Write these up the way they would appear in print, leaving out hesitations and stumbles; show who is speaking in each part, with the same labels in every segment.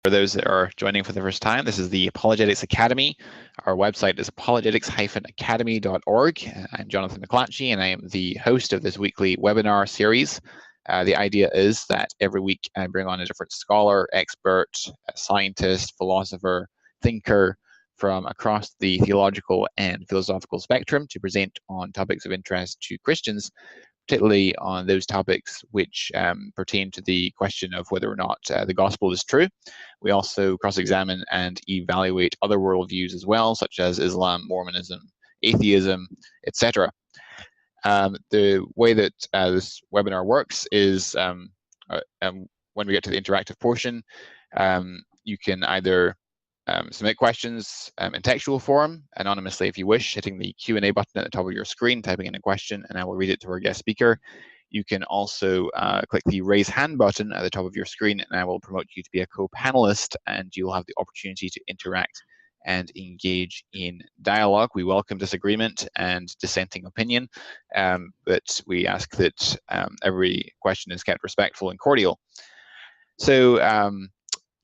Speaker 1: For those that are joining for the first time, this is the Apologetics Academy. Our website is apologetics-academy.org. I'm Jonathan McClatchy, and I am the host of this weekly webinar series. The idea is that every week I bring on a different scholar, expert, scientist, philosopher, thinker from across the theological and philosophical spectrum to present on topics of interest to Christians, particularly on those topics which pertain to the question of whether or not the gospel is true. We also cross-examine and evaluate other worldviews as well, such as Islam, Mormonism, atheism, etc. The way that this webinar works is when we get to the interactive portion, you can either submit questions in textual form, anonymously if you wish, hitting the Q&A button at the top of your screen, typing in a question, and I will read it to our guest speaker. You can also click the raise hand button at the top of your screen, and I will promote you to be a co-panelist, and you'll have the opportunity to interact and engage in dialogue. We welcome disagreement and dissenting opinion, but we ask that every question is kept respectful and cordial. So,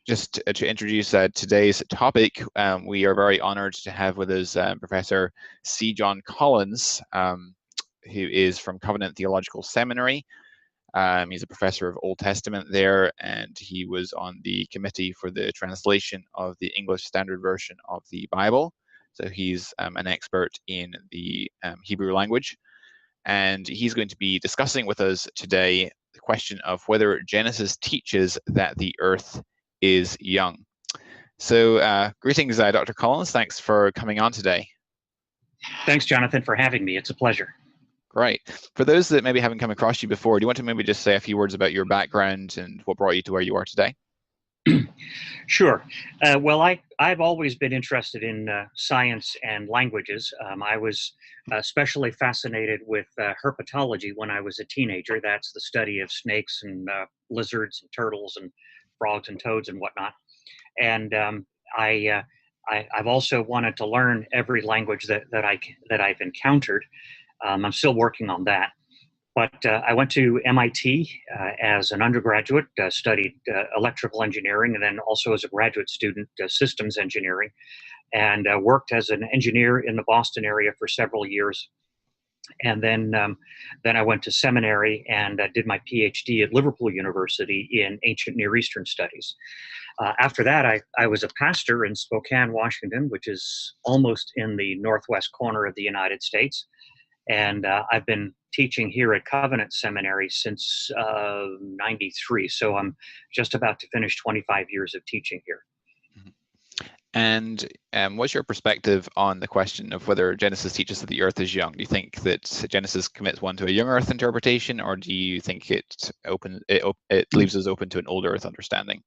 Speaker 1: just to introduce today's topic, we are very honored to have with us Professor C. John Collins, who is from Covenant Theological Seminary. He's a professor of Old Testament there, and he was on the committee for the translation of the English Standard Version of the Bible. So he's an expert in the Hebrew language. And he's going to be discussing with us today the question of whether Genesis teaches that the earth is young. So greetings, Dr. Collins. Thanks for coming on today.
Speaker 2: Thanks, Jonathan, for having me. It's a pleasure.
Speaker 1: Great. For those that maybe haven't come across you before, do you want to maybe just say a few words about your background and what brought you to where you are today?
Speaker 2: Sure. Well, I've always been interested in science and languages. I was especially fascinated with herpetology when I was a teenager. That's the study of snakes and lizards and turtles and frogs and toads and whatnot. And I've also wanted to learn every language that I've encountered. I'm still working on that. But I went to MIT as an undergraduate, studied electrical engineering, and then also as a graduate student, systems engineering, and worked as an engineer in the Boston area for several years. And then I went to seminary and did my PhD at Liverpool University in ancient Near Eastern studies. After that, I was a pastor in Spokane, Washington, which is almost in the northwest corner of the United States. And I've been teaching here at Covenant Seminary since '93. So I'm just about to finish 25 years of teaching here.
Speaker 1: And what's your perspective on the question of whether Genesis teaches that the earth is young? Do you think that Genesis commits one to a young earth interpretation, or do you think it leaves us open to an old earth understanding?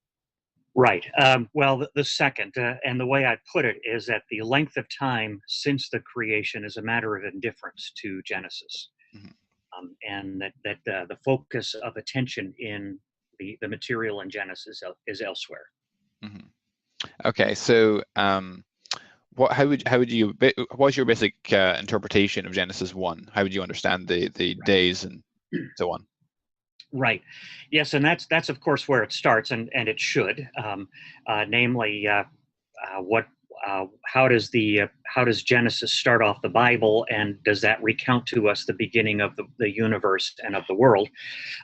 Speaker 2: Right. Well, the second, and the way I'd put it is that the length of time since the creation is a matter of indifference to Genesis, and that the focus of attention in the material in Genesis is elsewhere.
Speaker 1: Okay, so what's your basic interpretation of Genesis 1? How would you understand the days and so on?
Speaker 2: Right. Yes, and that's of course where it starts, and it should, namely, how does Genesis start off the Bible, and does that recount to us the beginning of the universe and of the world?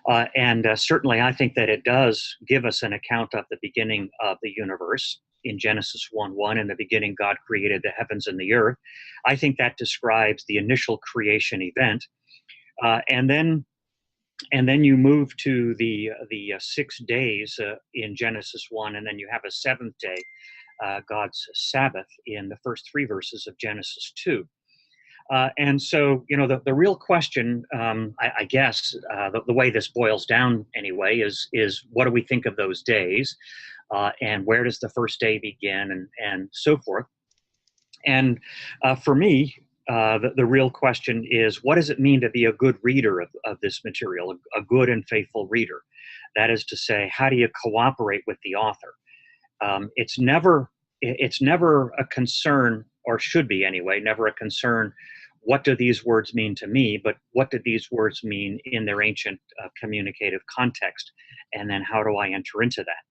Speaker 2: And certainly, I think that it does give us an account of the beginning of the universe. In Genesis 1:1, in the beginning, God created the heavens and the earth. I think that describes the initial creation event, and then you move to the 6 days in Genesis 1, and then you have a seventh day, God's Sabbath, in the first 3 verses of Genesis 2. And so, the real question, I guess, the way this boils down anyway, is what do we think of those days, and where does the first day begin, and so forth. And for me, the real question is, what does it mean to be a good reader of this material, a good and faithful reader? That is to say, how do you cooperate with the author? It's never a concern, or should be anyway, never a concern, what do these words mean to me, but what do these words mean in their ancient communicative context, and then how do I enter into that?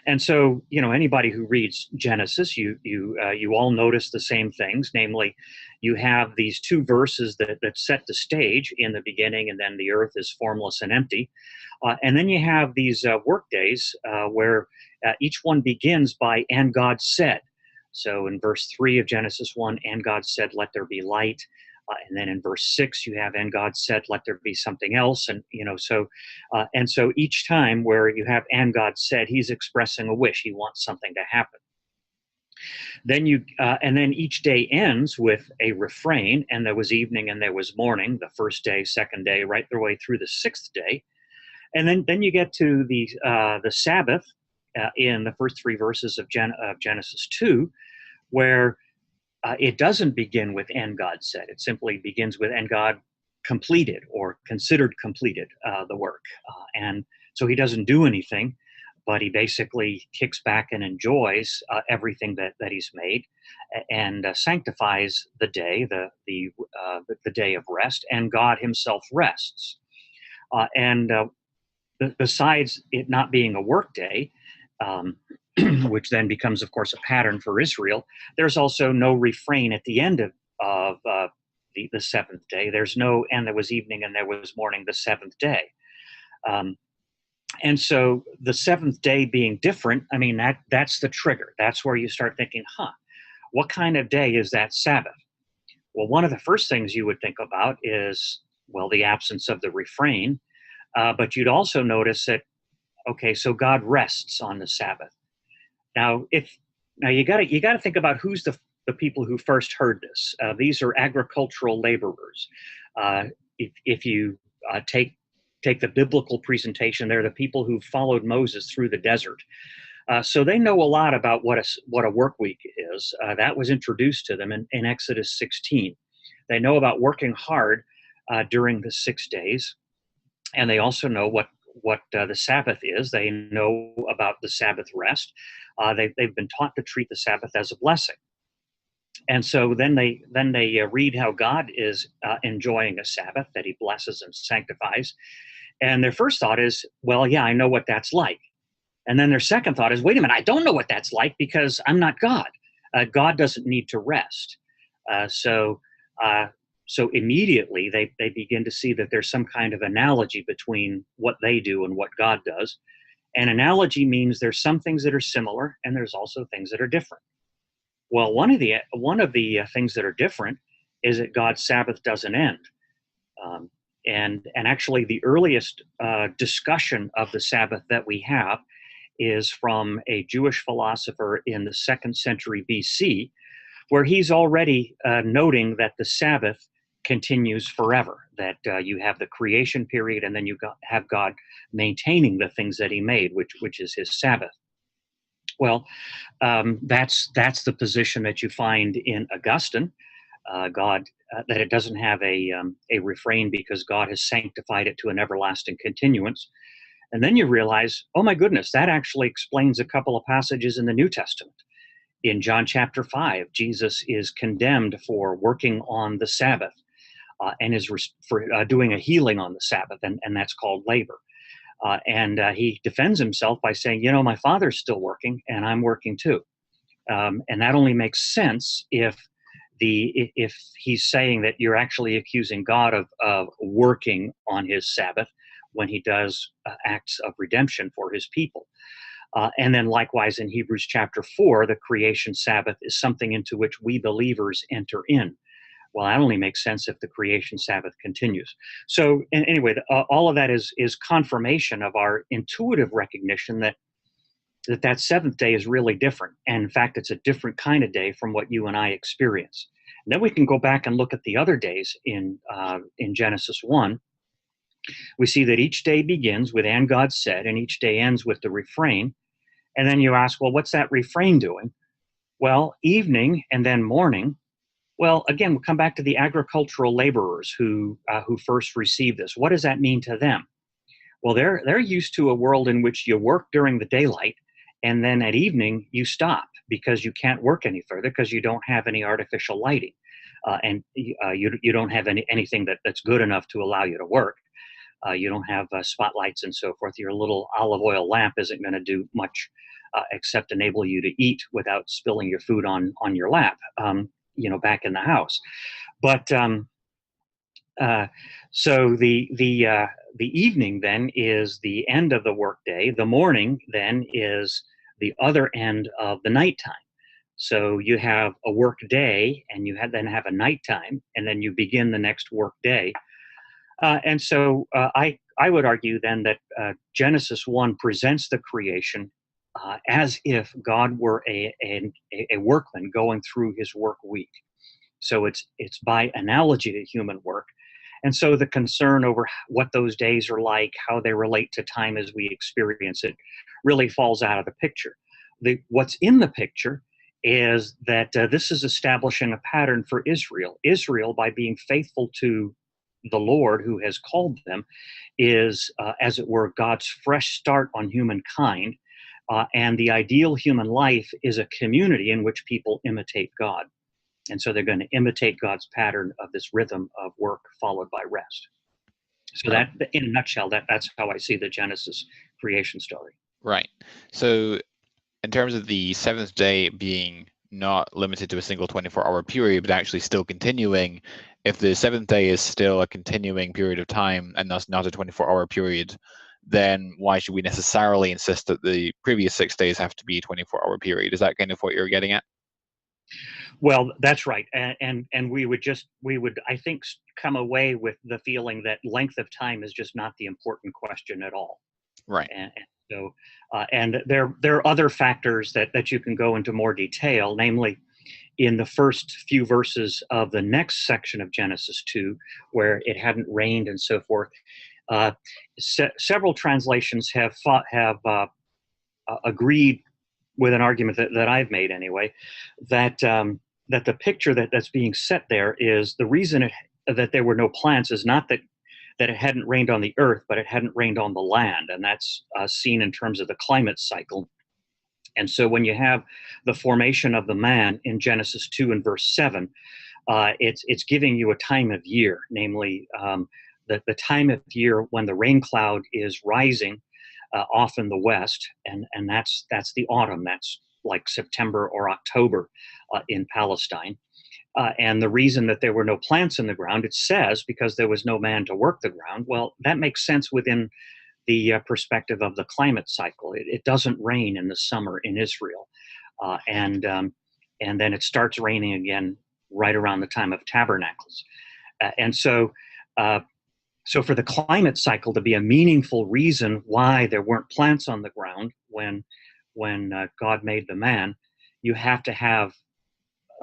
Speaker 2: And so, anybody who reads Genesis, you all notice the same things. Namely, you have these two verses that set the stage in the beginning, and then the earth is formless and empty. And then you have these work days where each one begins by "and God said." So in verse 3 of Genesis 1, "and God said, let there be light." And then in verse 6, you have "and God said, let there be something else." And, so each time where you have "and God said," he's expressing a wish. He wants something to happen. Then and then each day ends with a refrain, "and there was evening and there was morning," the first day, second day, right the way through the sixth day. And then you get to the Sabbath in the first three verses of Genesis 2, where it doesn't begin with "and God said." It simply begins with "and God completed," or considered completed, the work. And so he doesn't do anything, but he basically kicks back and enjoys everything that he's made, and sanctifies the day, the day of rest, and God himself rests. And besides it not being a work day, which then becomes, of course, a pattern for Israel, there's also no refrain at the end of the seventh day. There's no "and there was evening and there was morning the seventh day." And so the seventh day being different, I mean, that's the trigger. That's where you start thinking, what kind of day is that Sabbath? Well, one of the first things you would think about is, well, the absence of the refrain. But you'd also notice that, okay, so God rests on the Sabbath. Now you got to think about who's the people who first heard this. These are agricultural laborers. If you take the biblical presentation, they're the people who followed Moses through the desert. So they know a lot about what a work week is. That was introduced to them in Exodus 16. They know about working hard during the 6 days. And they also know what the Sabbath is. They know about the Sabbath rest. They've been taught to treat the Sabbath as a blessing. And so then they read how God is enjoying a Sabbath, that he blesses and sanctifies. And their first thought is, well, yeah, I know what that's like. And then their second thought is, wait a minute, I don't know what that's like because I'm not God. God doesn't need to rest. So immediately they begin to see that there's some kind of analogy between what they do and what God does. And analogy means there's some things that are similar, and there's also things that are different. Well, one of the things that are different is that God's Sabbath doesn't end. And actually, the earliest discussion of the Sabbath that we have is from a Jewish philosopher in the 2nd century BC, where he's already noting that the Sabbath continues forever, that you have the creation period, and then you have God maintaining the things that he made, which is his Sabbath. Well, that's the position that you find in Augustine. That it doesn't have a refrain because God has sanctified it to an everlasting continuance. And then you realize, oh my goodness, that actually explains a couple of passages in the New Testament. In John chapter 5, Jesus is condemned for working on the Sabbath, and is for doing a healing on the Sabbath, and that's called labor. And he defends himself by saying, my Father's still working, and I'm working too. And that only makes sense if he's saying that you're actually accusing God of working on his Sabbath when he does acts of redemption for his people. And then likewise in Hebrews chapter 4, the creation Sabbath is something into which we believers enter in. Well, that only makes sense if the creation Sabbath continues. So anyway, all of that is confirmation of our intuitive recognition that seventh day is really different. And in fact, it's a different kind of day from what you and I experience. And then we can go back and look at the other days in Genesis 1. We see that each day begins with "and God said," and each day ends with the refrain. And then you ask, well, what's that refrain doing? Well, evening and then morning. Well, again, we'll come back to the agricultural laborers who first received this. What does that mean to them? Well, they're used to a world in which you work during the daylight, and then at evening you stop because you can't work any further because you don't have any artificial lighting, and you don't have anything that's good enough to allow you to work. You don't have spotlights and so forth. Your little olive oil lamp isn't going to do much except enable you to eat without spilling your food on your lap, back in the house. But so the evening then is the end of the workday. The morning then is the other end of the nighttime. So you have a work day, and you then have a nighttime, and then you begin the next work day. And so I would argue then that Genesis 1 presents the creation as if God were a workman going through his work week. So it's by analogy to human work. And so the concern over what those days are like, how they relate to time as we experience it, really falls out of the picture. What's in the picture is that this is establishing a pattern for Israel. Israel, by being faithful to the Lord who has called them, is, as it were, God's fresh start on humankind. And the ideal human life is a community in which people imitate God. And so they're going to imitate God's pattern of this rhythm of work followed by rest. So that, in a nutshell, that's how I see the Genesis creation story.
Speaker 1: Right. So in terms of the seventh day being not limited to a single 24-hour period, but actually still continuing, if the seventh day is still a continuing period of time and thus not a 24-hour period, then why should we necessarily insist that the previous 6 days have to be a 24-hour period? Is that kind of what you're getting at?
Speaker 2: Well, that's right, and we would I think come away with the feeling that length of time is just not the important question at all.
Speaker 1: Right.
Speaker 2: And so, and there are other factors that you can go into more detail, namely in the first few verses of the next section of Genesis 2, where it hadn't rained and so forth. Several translations have agreed with an argument that I've made anyway, that that the picture that's being set there is the reason that there were no plants is not that it hadn't rained on the earth, but it hadn't rained on the land, and that's seen in terms of the climate cycle. And so when you have the formation of the man in Genesis 2 and verse 7, it's giving you a time of year, namely the time of year when the rain cloud is rising off in the west, and that's the autumn. That's like September or October in Palestine. And the reason that there were no plants in the ground, it says, because there was no man to work the ground. Well, that makes sense within the perspective of the climate cycle. It doesn't rain in the summer in Israel, and then it starts raining again right around the time of Tabernacles, and so. So for the climate cycle to be a meaningful reason why there weren't plants on the ground when God made the man, you have to have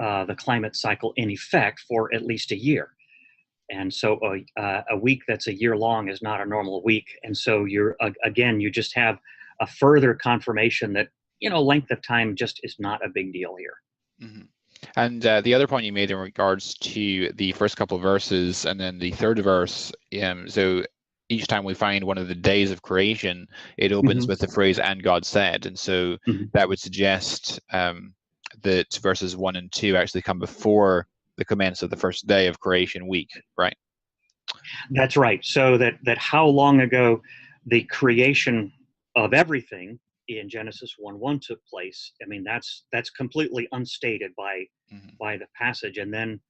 Speaker 2: the climate cycle in effect for at least a year. And so a week that's a year long is not a normal week. And so you just have a further confirmation that, length of time just is not a big deal here.
Speaker 1: Mm-hmm. And the other point you made in regards to the first couple of verses and then the third verse, so each time we find one of the days of creation, it opens with the phrase, "and God said." And so that would suggest that verses 1 and 2 actually come before the commence of the first day of creation week, right?
Speaker 2: That's right. So that how long ago the creation of everything in Genesis 1:1 took place, I mean, that's completely unstated by the passage. And then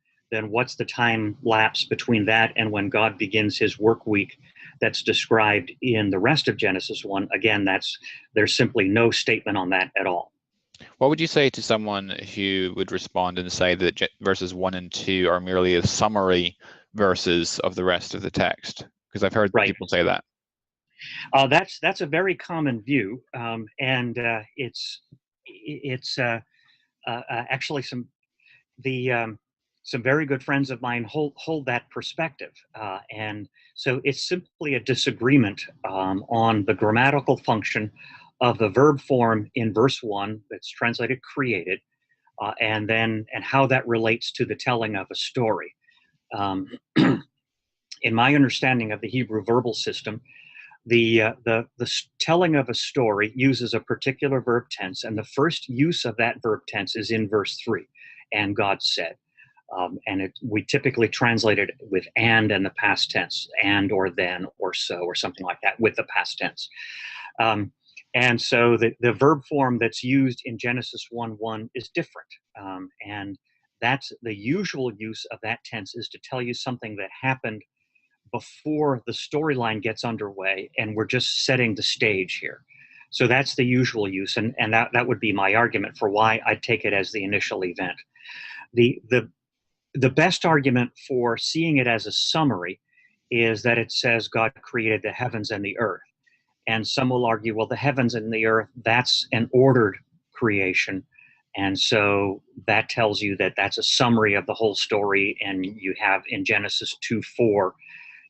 Speaker 2: what's the time lapse between that and when God begins his work week that's described in the rest of Genesis 1? Again, there's simply no statement on that at all.
Speaker 1: What would you say to someone who would respond and say that verses 1 and 2 are merely a summary verses of the rest of the text? Because I've heard people say that.
Speaker 2: That's a very common view, and it's actually some very good friends of mine hold that perspective, and so it's simply a disagreement on the grammatical function of the verb form in verse 1 that's translated created, and how that relates to the telling of a story. In my understanding of the Hebrew verbal system, the telling of a story uses a particular verb tense, and the first use of that verb tense is in verse 3, "and God said." And we typically translate it with and the past tense, and or then or so or something like that with the past tense. And so the verb form that's used in Genesis 1:1 is different. And that's the usual use of that tense, is to tell you something that happened before the storyline gets underway, and we're just setting the stage here. So that's the usual use, and that would be my argument for why I'd take it as the initial event. The best argument for seeing it as a summary is that it says God created the heavens and the earth. And some will argue, well, the heavens and the earth, that's an ordered creation. And so that tells you that that's a summary of the whole story. And you have in Genesis 2:4,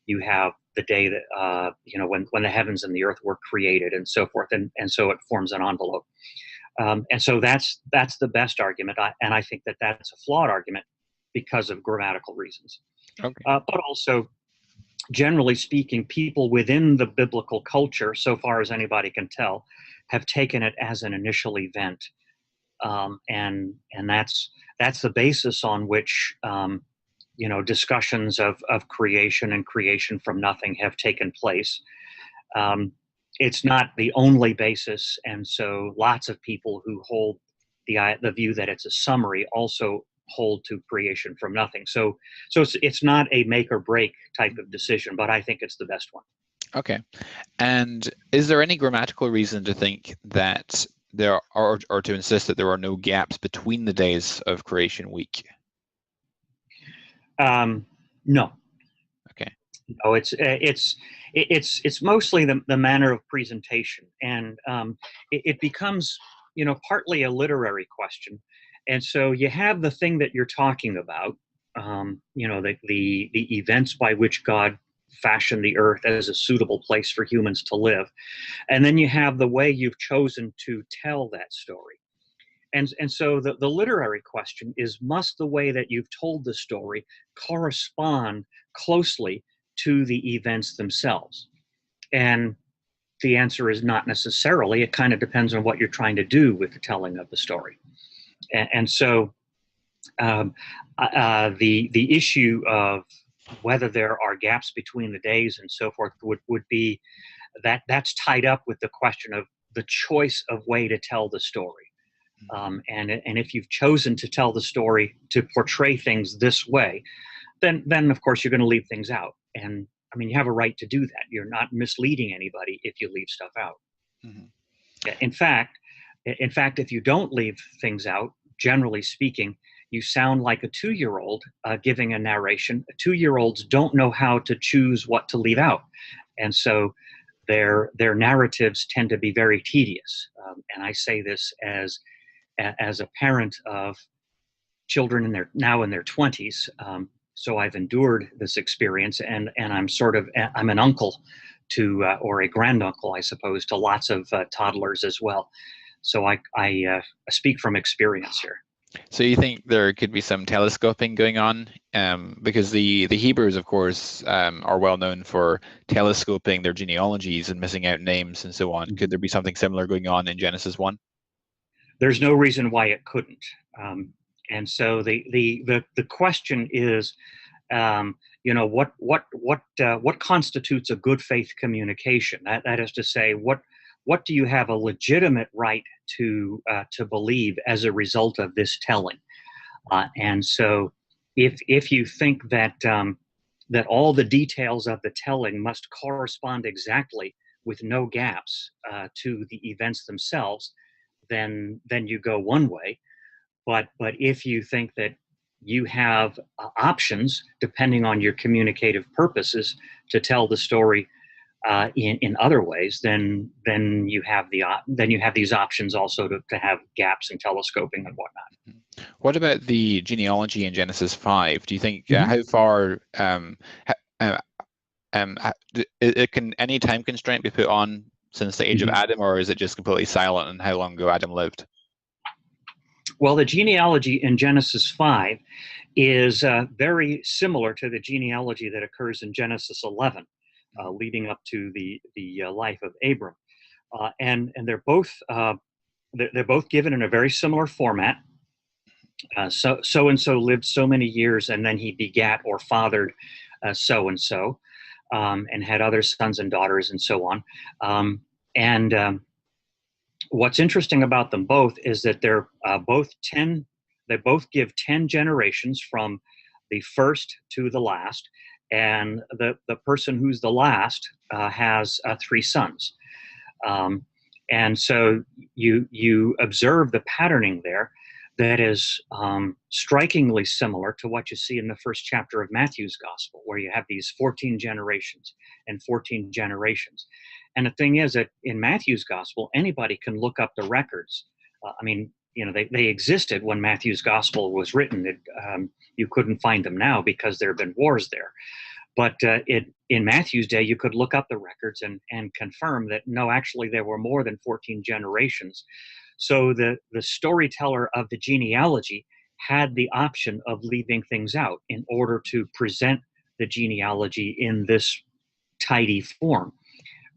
Speaker 2: you have the day that, when the heavens and the earth were created and so forth. And so it forms an envelope. And so that's the best argument. And I think that that's a flawed argument because of grammatical reasons.
Speaker 1: Okay.
Speaker 2: But also, generally speaking, people within the biblical culture, so far as anybody can tell, have taken it as an initial event. And that's the basis on which discussions of creation and creation from nothing have taken place. It's not the only basis, and so lots of people who hold the view that it's a summary also hold to creation from nothing. So it's not a make or break type of decision, but I think it's the best one.
Speaker 1: Okay. And is there any grammatical reason to think that there are, or to insist that there are no gaps between the days of creation week?
Speaker 2: No.
Speaker 1: Okay.
Speaker 2: No, it's mostly the manner of presentation, and it becomes partly a literary question. And so you have the thing that you're talking about, the events by which God fashioned the earth as a suitable place for humans to live. And then you have the way you've chosen to tell that story. And so the literary question is, must the way that you've told the story correspond closely to the events themselves? And the answer is not necessarily. It kind of depends on what you're trying to do with the telling of the story. And so the issue of whether there are gaps between the days and so forth would be that's tied up with the question of the choice of way to tell the story. And if you've chosen to tell the story to portray things this way, then of course you're going to leave things out. And I mean, you have a right to do that. You're not misleading anybody if you leave stuff out. Mm-hmm. In fact, if you don't leave things out, generally speaking, you sound like a 2-year-old giving a narration. 2-year-olds don't know how to choose what to leave out, and so their narratives tend to be very tedious. And I say this as a parent of children in their 20s. So I've endured this experience, and I'm an uncle to or a granduncle, I suppose, to lots of toddlers as well. So I speak from experience here.
Speaker 1: So you think there could be some telescoping going on, because the Hebrews, of course, are well known for telescoping their genealogies and missing out names and so on. Could there be something similar going on in Genesis 1?
Speaker 2: There's no reason why it couldn't. And so the question is, what constitutes a good faith communication? That is to say, what do you have a legitimate right to believe as a result of this telling? And so, if you think that that all the details of the telling must correspond exactly with no gaps to the events themselves, then you go one way. But if you think that you have options depending on your communicative purposes to tell the story in other ways, then you have these options also to have gaps and telescoping and whatnot.
Speaker 1: What about the genealogy in Genesis 5? Do you think how far can any time constraint be put on since the age of Adam, or is it just completely silent on how long ago Adam lived?
Speaker 2: Well, the genealogy in Genesis 5 is very similar to the genealogy that occurs in Genesis 11, leading up to the life of Abram, and they're both given in a very similar format. so and so lived so many years, and then he begat or fathered so and so, and had other sons and daughters, and so on. And what's interesting about them both is that they're both 10. They both give 10 generations from the first to the last, and the person who's the last has 3 sons. And so you observe the patterning there that is strikingly similar to what you see in the first chapter of Matthew's Gospel, where you have these 14 generations and 14 generations. And the thing is that in Matthew's Gospel, anybody can look up the records. I mean, you know, they existed when Matthew's Gospel was written. You couldn't find them now because there have been wars there. But in Matthew's day, you could look up the records and confirm that, no, actually, there were more than 14 generations. So the storyteller of the genealogy had the option of leaving things out in order to present the genealogy in this tidy form.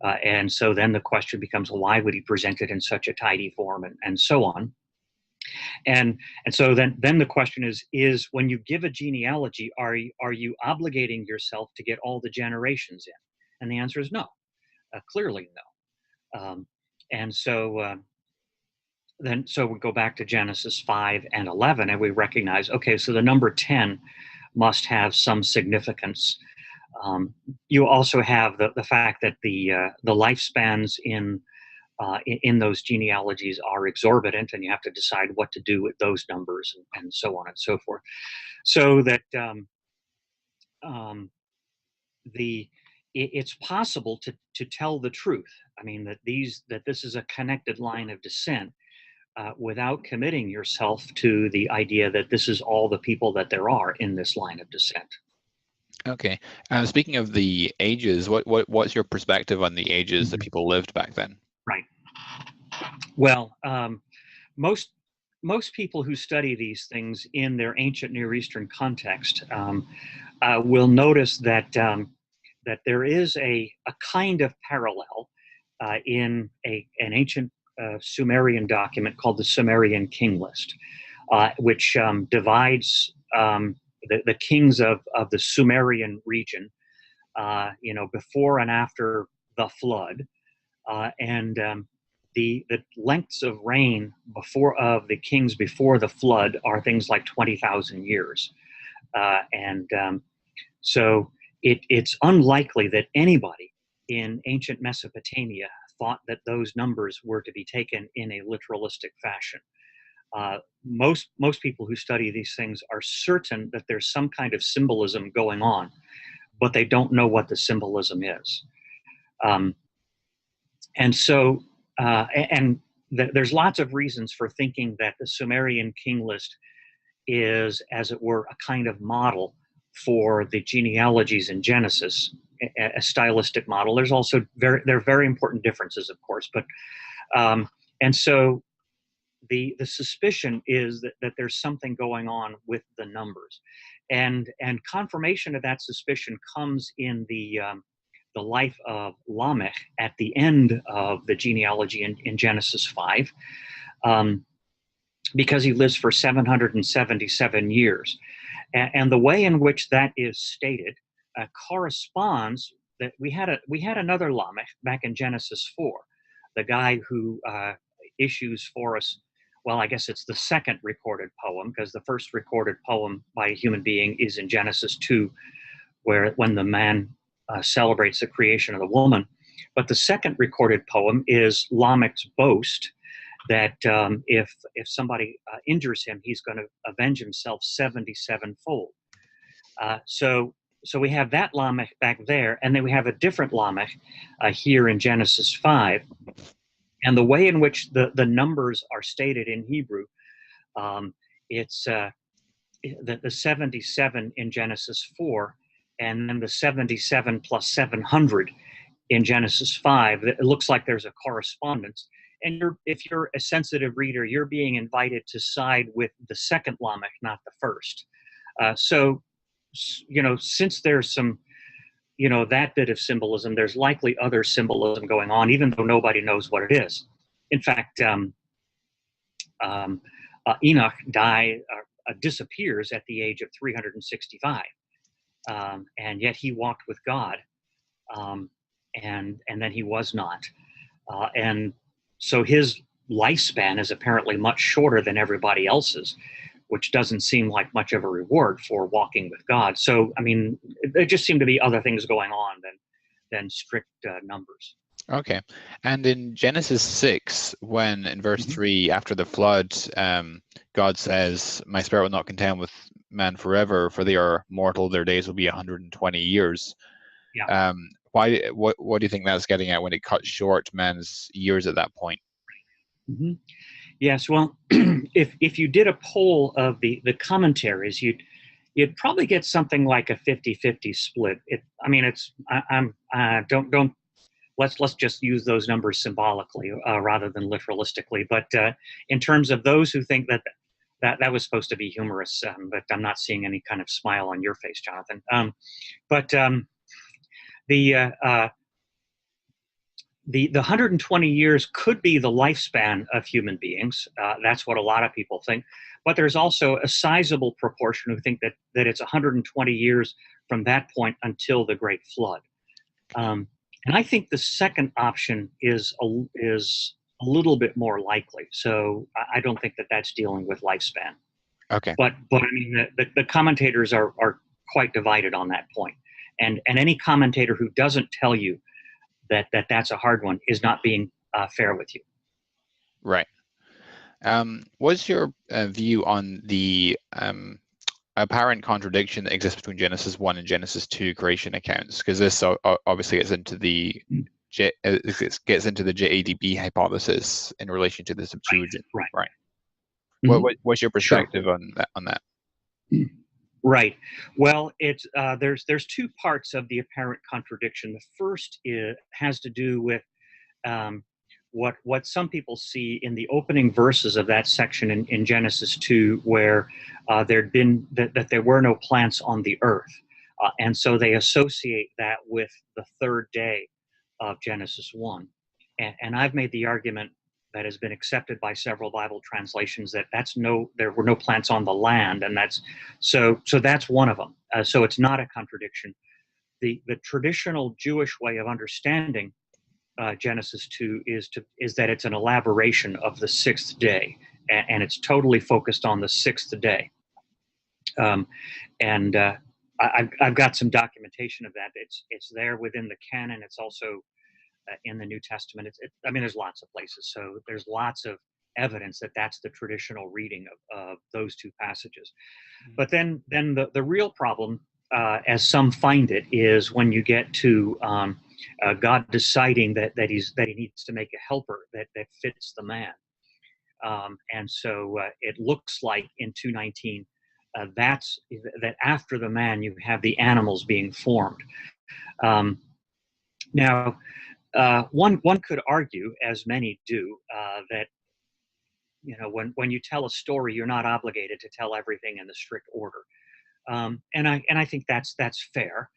Speaker 2: And so then the question becomes, why would he present it in such a tidy form, and so on. And so then the question is when you give a genealogy, are you obligating yourself to get all the generations in? And the answer is no, clearly no. And so so we go back to Genesis 5 and 11, and we recognize, okay, so the number 10 must have some significance. You also have the fact that the lifespans in those genealogies are exorbitant, and you have to decide what to do with those numbers, and so on and so forth. So that it's possible to tell the truth. I mean, that this is a connected line of descent without committing yourself to the idea that this is all the people that there are in this line of descent.
Speaker 1: Okay. Speaking of the ages, what's your perspective on the ages that people lived back then?
Speaker 2: Right. Well, most people who study these things in their ancient Near Eastern context will notice that that there is a kind of parallel in an ancient Sumerian document called the Sumerian King List, which divides the kings of the Sumerian region, before and after the flood, and the lengths of reign of the kings before the flood are things like 20,000 years, so it's unlikely that anybody in ancient Mesopotamia thought that those numbers were to be taken in a literalistic fashion. Most people who study these things are certain that there's some kind of symbolism going on, but they don't know what the symbolism is. There's lots of reasons for thinking that the Sumerian king list is, as it were, a kind of model for the genealogies in Genesis, a stylistic model. There's also there are very important differences, of course, but and so the suspicion is that there's something going on with the numbers, and confirmation of that suspicion comes in the life of Lamech at the end of the genealogy in Genesis 5, because he lives for 777 years. And the way in which that is stated corresponds that we had another Lamech back in Genesis 4, the guy who issues for us, well, I guess it's the second recorded poem, because the first recorded poem by a human being is in Genesis 2, when the man celebrates the creation of the woman. But the second recorded poem is Lamech's boast that if somebody injures him, he's going to avenge himself 77-fold. So we have that Lamech back there, and then we have a different Lamech here in Genesis 5. And the way in which the numbers are stated in Hebrew, it's the 77 in Genesis 4, and then the 77 plus 700 in Genesis 5. It looks like there's a correspondence. And if you're a sensitive reader, you're being invited to side with the second Lamech, not the first. So, since there's some, that bit of symbolism, there's likely other symbolism going on, even though nobody knows what it is. In fact, Enoch disappears at the age of 365, and yet he walked with God, and then he was not, and so his lifespan is apparently much shorter than everybody else's, which doesn't seem like much of a reward for walking with God. So, I mean, there just seem to be other things going on than strict numbers.
Speaker 1: Okay. And in Genesis 6, when in verse 3, after the flood, God says, "My spirit will not contend with man forever, for they are mortal, their days will be 120 years."
Speaker 2: Yeah.
Speaker 1: What do you think that's getting at when it cuts short man's years at that point?
Speaker 2: Yes, well, if you did a poll of the commentaries, you'd probably get something like a 50-50 split. Don't let's just use those numbers symbolically rather than literalistically. But in terms of those who think that was supposed to be humorous, but I'm not seeing any kind of smile on your face, Jonathan. The 120 years could be the lifespan of human beings. That's what a lot of people think. But there's also a sizable proportion who think that it's 120 years from that point until the Great Flood. And I think the second option is a little bit more likely. So I don't think that that's dealing with lifespan.
Speaker 1: Okay.
Speaker 2: But I mean, the commentators are quite divided on that point. And any commentator who doesn't tell you that's a hard one is not being fair with you.
Speaker 1: Right. What's your view on the apparent contradiction that exists between Genesis 1 and Genesis 2 creation accounts? Because this obviously gets into the JADB hypothesis in relation to the Septuagint. Right. What's your perspective on that?
Speaker 2: Right. Well, it's there's two parts of the apparent contradiction. The first has to do with what some people see in the opening verses of that section in Genesis 2, where there'd been that there were no plants on the earth, and so they associate that with the third day of Genesis 1. And I've made the argument that has been accepted by several Bible translations that there were no plants on the land, and that's one of them. So it's not a contradiction. The traditional Jewish way of understanding Genesis 2 is that it's an elaboration of the sixth day, and it's totally focused on the sixth day. I've got some documentation of that. It's there within the canon. It's also in the New Testament. There's lots of places. So there's lots of evidence that that's the traditional reading of those two passages. But then the real problem, as some find it, is when you get to God deciding that he needs to make a helper that fits the man. And so it looks like in 2:19 that after the man you have the animals being formed. Now, one could argue, as many do, that when you tell a story, you're not obligated to tell everything in the strict order, and I think that's fair.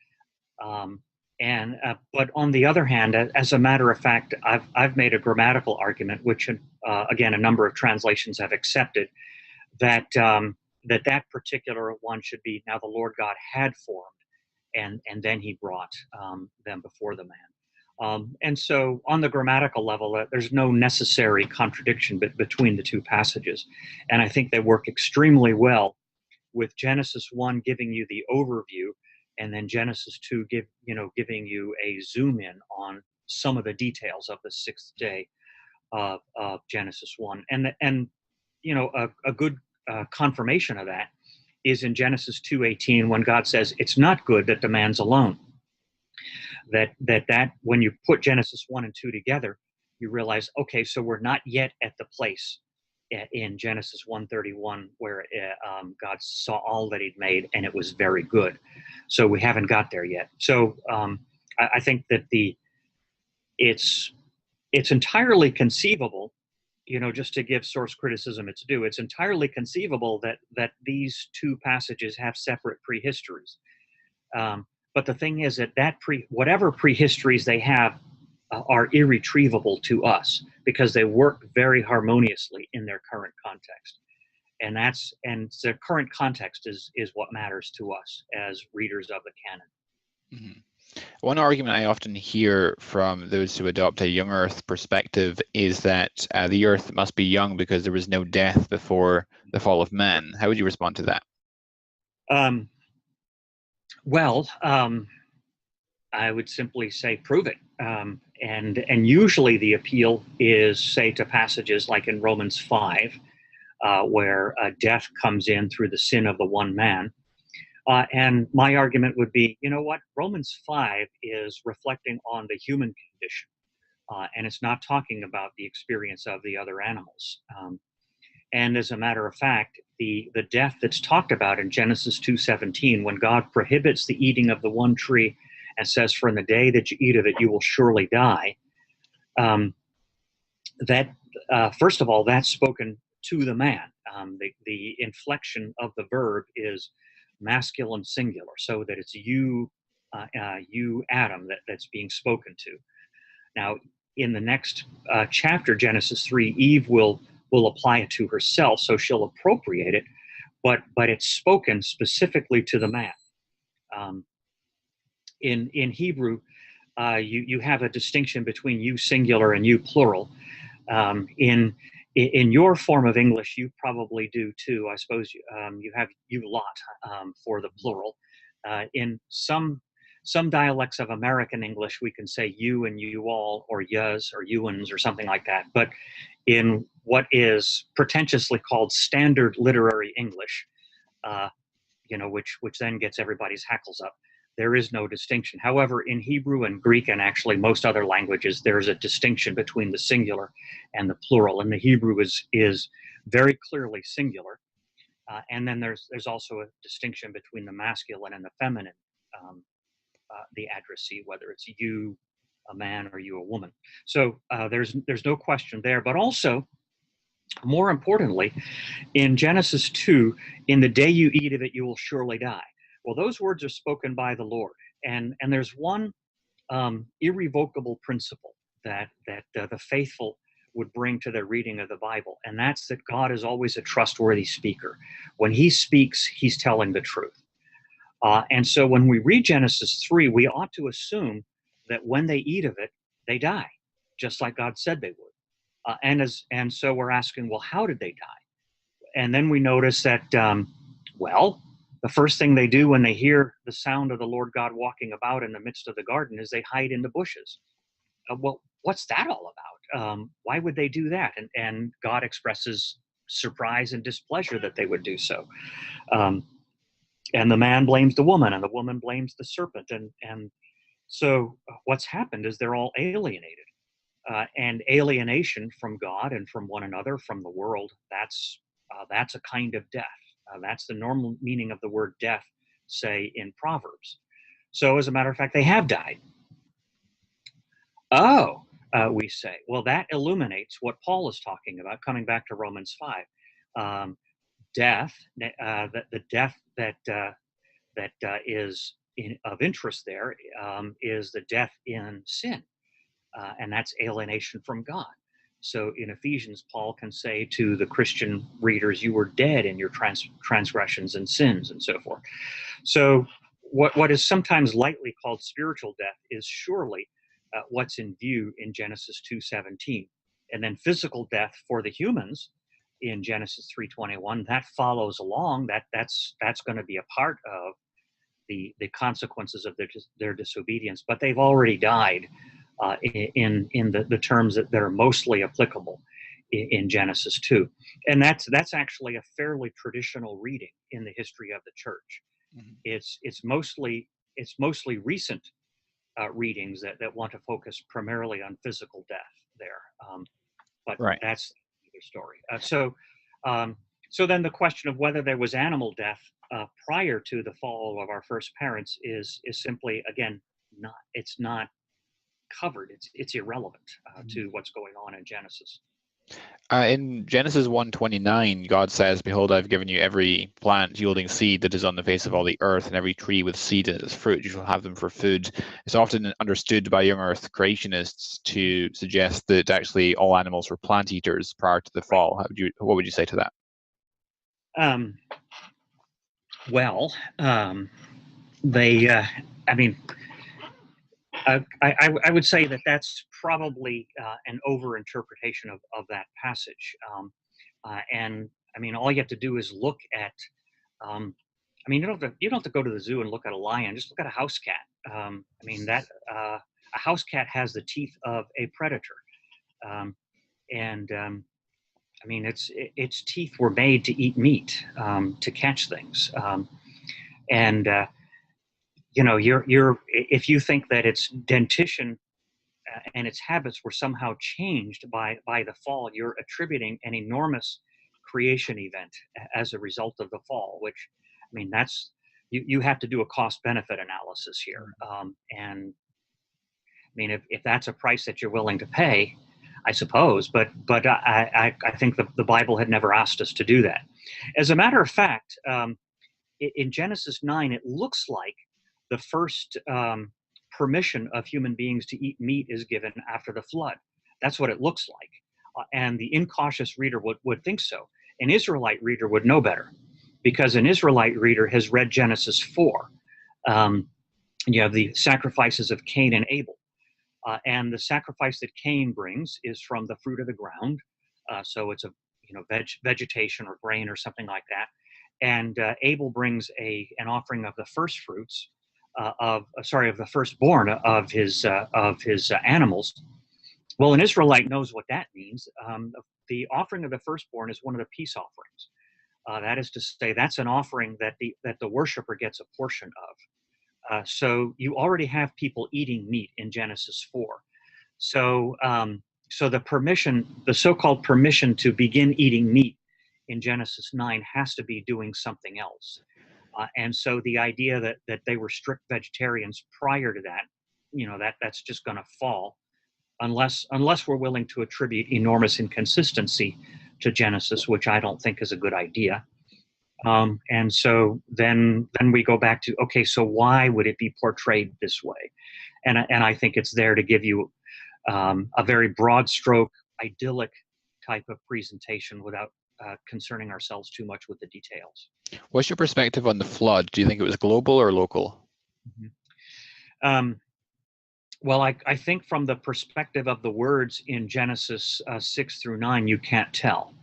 Speaker 2: But on the other hand, as a matter of fact, I've made a grammatical argument, which again a number of translations have accepted, that that particular one should be, now the Lord God had formed, and then he brought them before the man. And so on the grammatical level, there's no necessary contradiction between the two passages. And I think they work extremely well, with Genesis 1 giving you the overview, and then Genesis 2 giving you a zoom in on some of the details of the sixth day of Genesis 1. And a good confirmation of that is in Genesis 2:18, when God says it's not good that the man's alone. That when you put Genesis 1 and 2 together, you realize, okay, so we're not yet at the place in Genesis 1:31 where God saw all that he'd made and it was very good. So we haven't got there yet. So I think that it's entirely conceivable, just to give source criticism its due, it's entirely conceivable that these two passages have separate prehistories. But the thing is that whatever prehistories they have are irretrievable to us, because they work very harmoniously in their current context. and the current context is what matters to us as readers of the canon.
Speaker 1: Mm-hmm. One argument I often hear from those who adopt a young Earth perspective is that the Earth must be young because there was no death before the fall of man. How would you respond to that?
Speaker 2: Well, I would simply say prove it. And usually the appeal is, say, to passages like in Romans 5, where death comes in through the sin of the one man. And my argument would be, you know what? Romans 5 is reflecting on the human condition, and it's not talking about the experience of the other animals. And as a matter of fact, the death that's talked about in Genesis 2:17, when God prohibits the eating of the one tree and says, "For in the day that you eat of it, you will surely die," first of all, that's spoken to the man. The inflection of the verb is masculine singular, so that it's you, Adam, that's being spoken to. Now, in the next chapter, Genesis 3, Eve will apply it to herself, so she'll appropriate it, but it's spoken specifically to the man. In Hebrew, you have a distinction between you singular and you plural. In your form of English, you probably do too. I suppose you have you lot for the plural. In some dialects of American English, we can say you and you all, or yous or youans, or something like that. But in what is pretentiously called standard literary English, which then gets everybody's hackles up, there is no distinction. However, in Hebrew and Greek, and actually most other languages, there's a distinction between the singular and the plural. And the Hebrew is very clearly singular. And then there's also a distinction between the masculine and the feminine, the addressee, whether it's you, a man, or you, a woman. So there's no question there. But also, more importantly, in Genesis 2, in the day you eat of it, you will surely die. Well, those words are spoken by the Lord, and there's one irrevocable principle that the faithful would bring to their reading of the Bible, and that's that God is always a trustworthy speaker. When He speaks, He's telling the truth. And so when we read Genesis 3, we ought to assume that when they eat of it, they die, just like God said they would. And so we're asking, well, how did they die? And then we notice that, the first thing they do when they hear the sound of the Lord God walking about in the midst of the garden is they hide in the bushes. Well, what's that all about? Why would they do that? And God expresses surprise and displeasure that they would do so. And the man blames the woman, and the woman blames the serpent. And so what's happened is they're all alienated. And alienation from God and from one another, from the world, that's a kind of death. That's the normal meaning of the word death, say, in Proverbs. So as a matter of fact, they have died. We say, well, that illuminates what Paul is talking about, coming back to Romans 5. Death, the death that is of interest there is the death in sin. And that's alienation from God. So in Ephesians, Paul can say to the Christian readers, you were dead in your transgressions and sins, and so forth. So what is sometimes lightly called spiritual death is surely what's in view in Genesis 2:17. And then physical death for the humans in Genesis 3:21, that follows along. That's going to be a part of the consequences of their disobedience. But they've already died in the terms that are mostly applicable in Genesis 2. And that's actually a fairly traditional reading in the history of the church. Mm-hmm. It's mostly recent readings that want to focus primarily on physical death there. But right. That's the story. So then the question of whether there was animal death prior to the fall of our first parents is simply, again, not covered. It's irrelevant to what's going on in Genesis.
Speaker 1: In Genesis 1:29, God says, "Behold, I've given you every plant yielding seed that is on the face of all the earth, and every tree with seed in its fruit. You shall have them for food." It's often understood by young earth creationists to suggest that actually all animals were plant eaters prior to the fall. What would you say to that?
Speaker 2: Um, well, they, I mean, I would say that that's probably an overinterpretation of that passage. And I mean, all you have to do is look at, I mean, you don't have to go to the zoo and look at a lion. Just look at a house cat. I mean, a house cat has the teeth of a predator. And I mean, its teeth were made to eat meat, to catch things. And you know, if you think that its dentition and its habits were somehow changed by the fall, you're attributing an enormous creation event as a result of the fall. Which, I mean, that's you have to do a cost benefit analysis here. And I mean, if that's a price that you're willing to pay, I suppose, but I think the Bible had never asked us to do that. As a matter of fact, in Genesis 9, it looks like the first permission of human beings to eat meat is given after the flood. That's what it looks like. And the incautious reader would think so. An Israelite reader would know better, because an Israelite reader has read Genesis 4. You have the sacrifices of Cain and Abel. And the sacrifice that Cain brings is from the fruit of the ground. So it's a vegetation or grain or something like that. And Abel brings an offering of the first fruits of the firstborn of his animals. Well, an Israelite knows what that means. The offering of the firstborn is one of the peace offerings. That is to say, that's an offering that the worshiper gets a portion of. So you already have people eating meat in Genesis 4. So the so-called permission to begin eating meat in Genesis 9 has to be doing something else. And so the idea that they were strict vegetarians prior to that, that's just going to fall unless we're willing to attribute enormous inconsistency to Genesis, which I don't think is a good idea. And so then we go back to, okay, so why would it be portrayed this way? And I think it's there to give you a very broad stroke, idyllic type of presentation without concerning ourselves too much with the details.
Speaker 1: What's your perspective on the flood? Do you think it was global or local?
Speaker 2: Mm-hmm. Well, I think from the perspective of the words in Genesis 6 through 9, you can't tell.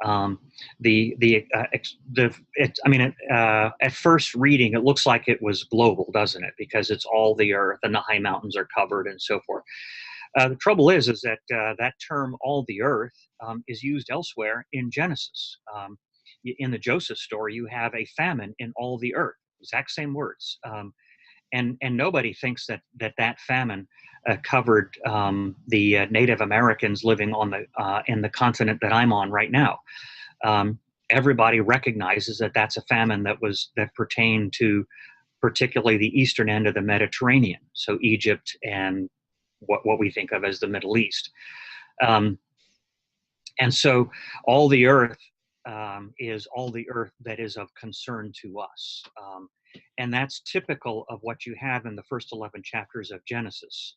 Speaker 2: At first reading, it looks like it was global, doesn't it? Because it's all the earth and the high mountains are covered and so forth. The trouble is that that term, all the earth, is used elsewhere in Genesis. In the Joseph story, you have a famine in all the earth, exact same words. And nobody thinks that famine covered the Native Americans living on in the continent that I'm on right now. Everybody recognizes that that's a famine that pertained to particularly the eastern end of the Mediterranean, so Egypt and what we think of as the Middle East. And so all the earth is all the earth that is of concern to us. And that's typical of what you have in the first 11 chapters of Genesis.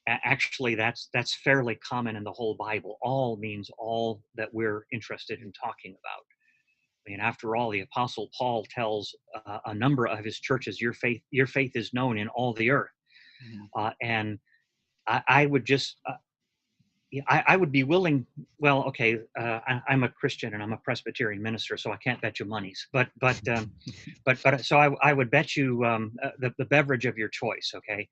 Speaker 2: Actually, that's fairly common in the whole Bible. All means all that we're interested in talking about. I mean, after all, the Apostle Paul tells a number of his churches, your faith is known in all the earth. And I would just, I would be willing. Well, okay, I'm a Christian and I'm a Presbyterian minister, so I can't bet you monies. But so I would bet you the beverage of your choice. Okay,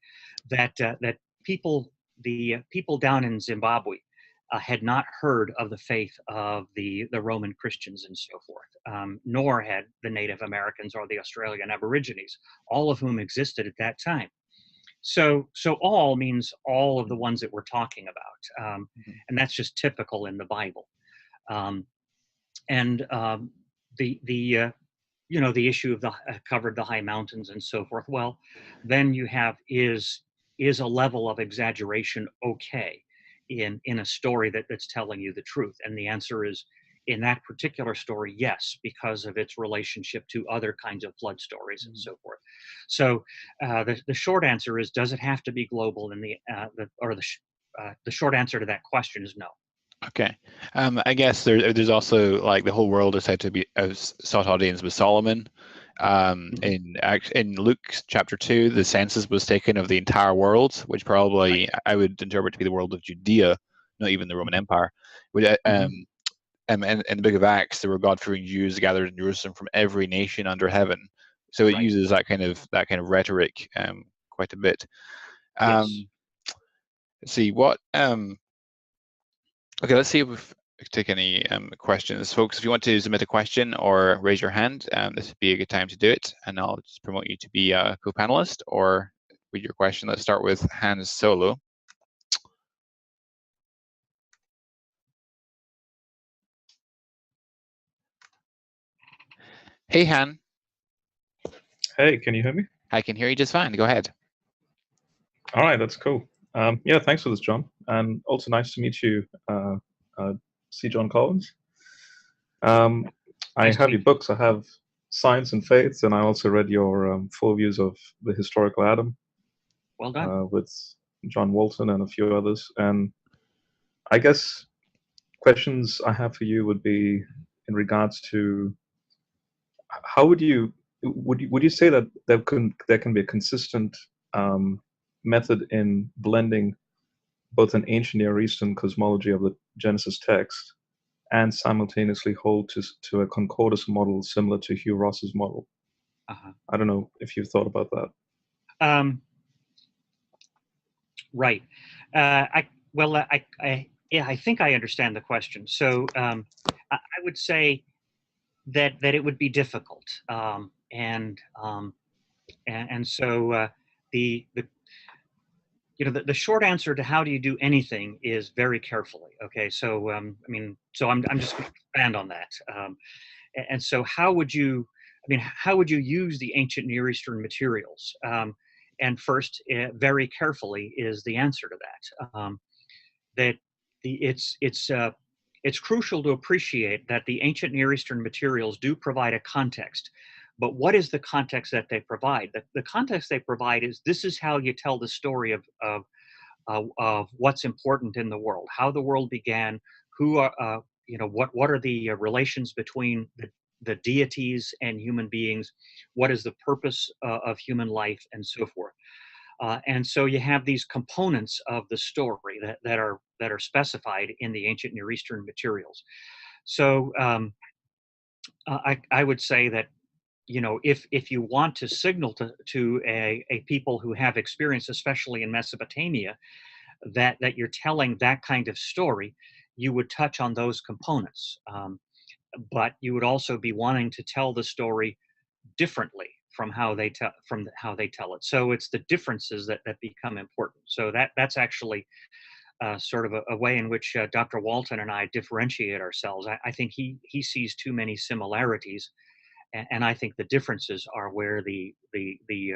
Speaker 2: that the people down in Zimbabwe had not heard of the faith of the Roman Christians and so forth, nor had the Native Americans or the Australian Aborigines, all of whom existed at that time. So all means all of the ones that we're talking about, and that's just typical in the Bible. The issue of the covered the high mountains and so forth. Well, then you have is a level of exaggeration okay in a story that's telling you the truth? And the answer is, in that particular story, yes, because of its relationship to other kinds of flood stories and so forth. So the short answer is, does it have to be global? And the short answer to that question is no.
Speaker 1: Okay. I guess there's also like the whole world is said to be sought audience with Solomon. In Luke chapter 2, the census was taken of the entire world, which probably I would interpret to be the world of Judea, not even the Roman Empire. In the book of Acts, there were God-fearing Jews gathered in Jerusalem from every nation under heaven. So it uses that kind of rhetoric quite a bit.
Speaker 2: Yes.
Speaker 1: Let's see what. Okay, let's see if we take any questions, folks. If you want to submit a question or raise your hand, this would be a good time to do it, and I'll just promote you to be a co-panelist or read your question. Let's start with Hans Solo. Hey, Han.
Speaker 3: Hey, can you hear me?
Speaker 1: I can hear you just fine. Go ahead.
Speaker 3: All right, that's cool. Yeah, thanks for this, John. And also nice to meet you, C. John Collins. I have your books. I have Science and Faith, and I also read your full views of the historical Adam.
Speaker 2: Well done.
Speaker 3: With John Walton and a few others. And I guess questions I have for you would be in regards to how would you say that there can be a consistent method in blending both an ancient Near Eastern cosmology of the Genesis text and simultaneously hold to a concordance model similar to Hugh Ross's model? I don't know if you've thought about that.
Speaker 2: Right. I think I understand the question. So I would say that it would be difficult, and so the the short answer to how do you do anything is very carefully. Okay, so I'm just going to expand on that. And so how would you use the ancient Near Eastern materials? And first, very carefully is the answer to that. That it's crucial to appreciate that the ancient Near Eastern materials do provide a context. But what is the context that they provide? The context they provide is this is how you tell the story of what's important in the world, how the world began, who are what are the relations between the deities and human beings, what is the purpose of human life, and so forth. And so you have these components of the story that are specified in the ancient Near Eastern materials. So I would say that if you want to signal to a people who have experience, especially in Mesopotamia, that you're telling that kind of story, you would touch on those components. But you would also be wanting to tell the story differently from how they tell it. So it's the differences that become important. So that's actually sort of a way in which Dr. Walton and I differentiate ourselves. I think he sees too many similarities, and I think the differences are where the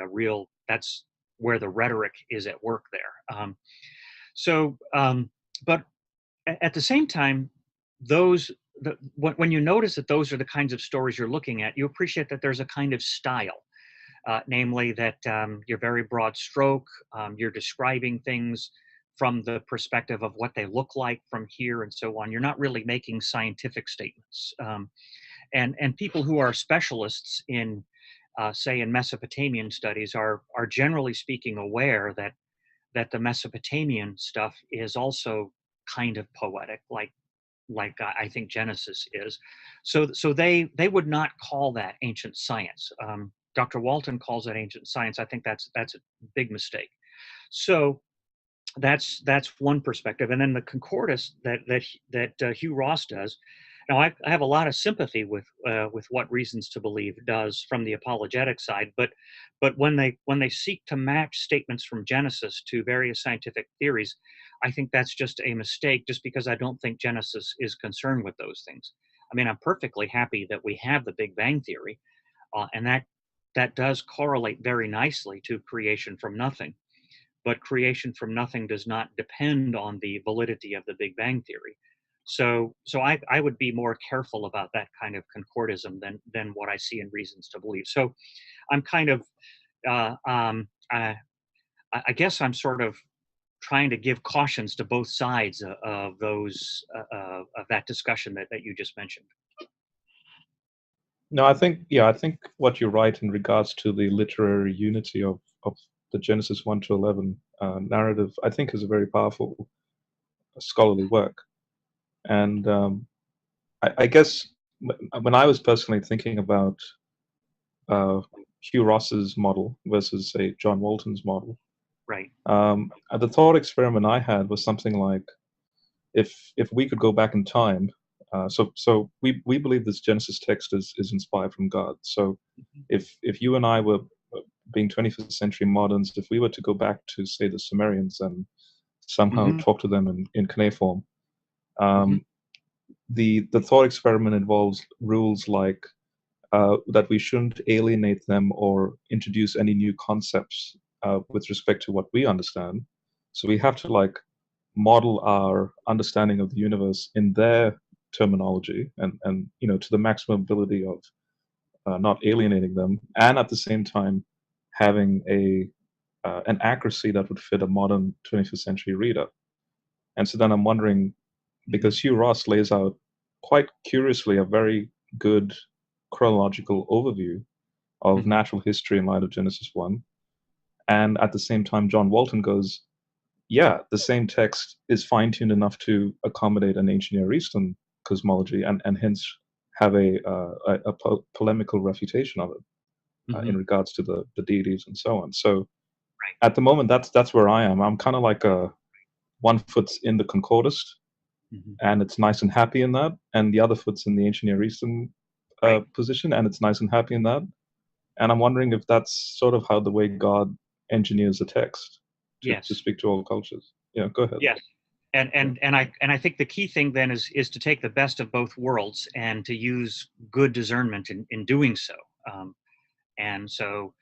Speaker 2: real, that's where the rhetoric is at work there. But at the same time, when you notice that those are the kinds of stories you're looking at, you appreciate that there's a kind of style, namely that you're very broad stroke, you're describing things from the perspective of what they look like from here and so on. You're not really making scientific statements. And people who are specialists in, say, in Mesopotamian studies are generally speaking aware that the Mesopotamian stuff is also kind of poetic, like I think Genesis is. So they would not call that ancient science. Dr. Walton calls that ancient science. I think that's a big mistake. So that's one perspective, and then the concordance that Hugh Ross does. Now, I have a lot of sympathy with what Reasons to Believe does from the apologetic side, but when they seek to match statements from Genesis to various scientific theories, I think that's just a mistake. Just because I don't think Genesis is concerned with those things. I mean, I'm perfectly happy that we have the Big Bang theory, and that does correlate very nicely to creation from nothing. But creation from nothing does not depend on the validity of the Big Bang theory. So I would be more careful about that kind of concordism than what I see in Reasons to Believe. So I'm kind of, I guess I'm sort of trying to give cautions to both sides of those of that discussion that you just mentioned.
Speaker 3: No, I think what you're right in regards to the literary unity of the Genesis 1 to 11 narrative, I think is a very powerful scholarly work. And I guess when I was personally thinking about Hugh Ross's model versus, say, John Walton's model,
Speaker 2: Right.
Speaker 3: the thought experiment I had was something like, if we could go back in time, so we believe this Genesis text is inspired from God. So if you and I were being 21st century moderns, if we were to go back to, say, the Sumerians and somehow
Speaker 2: Mm-hmm.
Speaker 3: talk to them in cuneiform,
Speaker 2: Mm-hmm.
Speaker 3: the thought experiment involves rules like that we shouldn't alienate them or introduce any new concepts with respect to what we understand. So we have to like model our understanding of the universe in their terminology and to the maximum ability of not alienating them, and at the same time having an accuracy that would fit a modern 21st century reader. And so then I'm wondering, because Hugh Ross lays out quite curiously a very good chronological overview of
Speaker 2: Mm-hmm.
Speaker 3: natural history in light of Genesis 1, and at the same time John Walton goes, yeah, the same text is fine-tuned enough to accommodate an ancient Near Eastern cosmology, and hence have a polemical refutation of it
Speaker 2: Mm-hmm.
Speaker 3: in regards to the deities and so on. So
Speaker 2: Right.
Speaker 3: at the moment, that's where I am. I'm kind of like one foot's in the Concordist,
Speaker 2: Mm-hmm.
Speaker 3: and it's nice and happy in that, and the other foot's in the ancient Near Eastern
Speaker 2: Right.
Speaker 3: position, and it's nice and happy in that. And I'm wondering if that's sort of how the way God engineers a text to
Speaker 2: Yes.
Speaker 3: speak to all cultures. Yeah, go ahead.
Speaker 2: Yes. And I think the key thing then is to take the best of both worlds and to use good discernment in doing so. And so,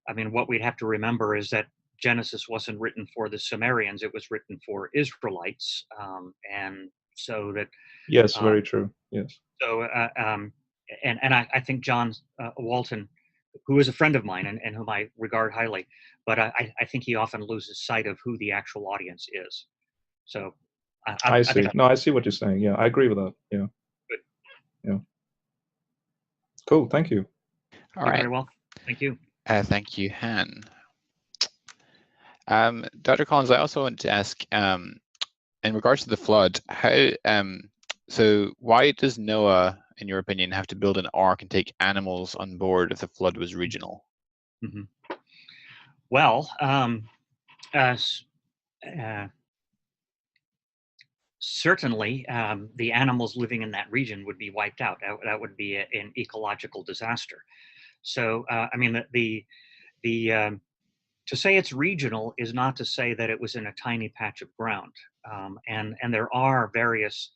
Speaker 2: I mean, what we'd have to remember is that Genesis wasn't written for the Sumerians; it was written for Israelites, and so that
Speaker 3: Yes,
Speaker 2: uh,
Speaker 3: very true. Yes.
Speaker 2: so and I think John Walton, who is a friend of mine and whom I regard highly, but I think he often loses sight of who the actual audience is. So
Speaker 3: I
Speaker 2: I think
Speaker 3: see. No, I see what you're saying. Yeah, I agree with that. Yeah.
Speaker 2: good.
Speaker 3: Yeah. Cool. Thank you.
Speaker 1: All
Speaker 2: You're
Speaker 1: right.
Speaker 2: very welcome. Thank you.
Speaker 1: Thank you, Han. Dr. Collins, I also want to ask, in regards to the flood, so why does Noah, in your opinion, have to build an ark and take animals on board if the flood was regional?
Speaker 2: Mm-hmm. Well, certainly the animals living in that region would be wiped out. That would be an ecological disaster. So, I mean, the to say it's regional is not to say that it was in a tiny patch of ground. And there are various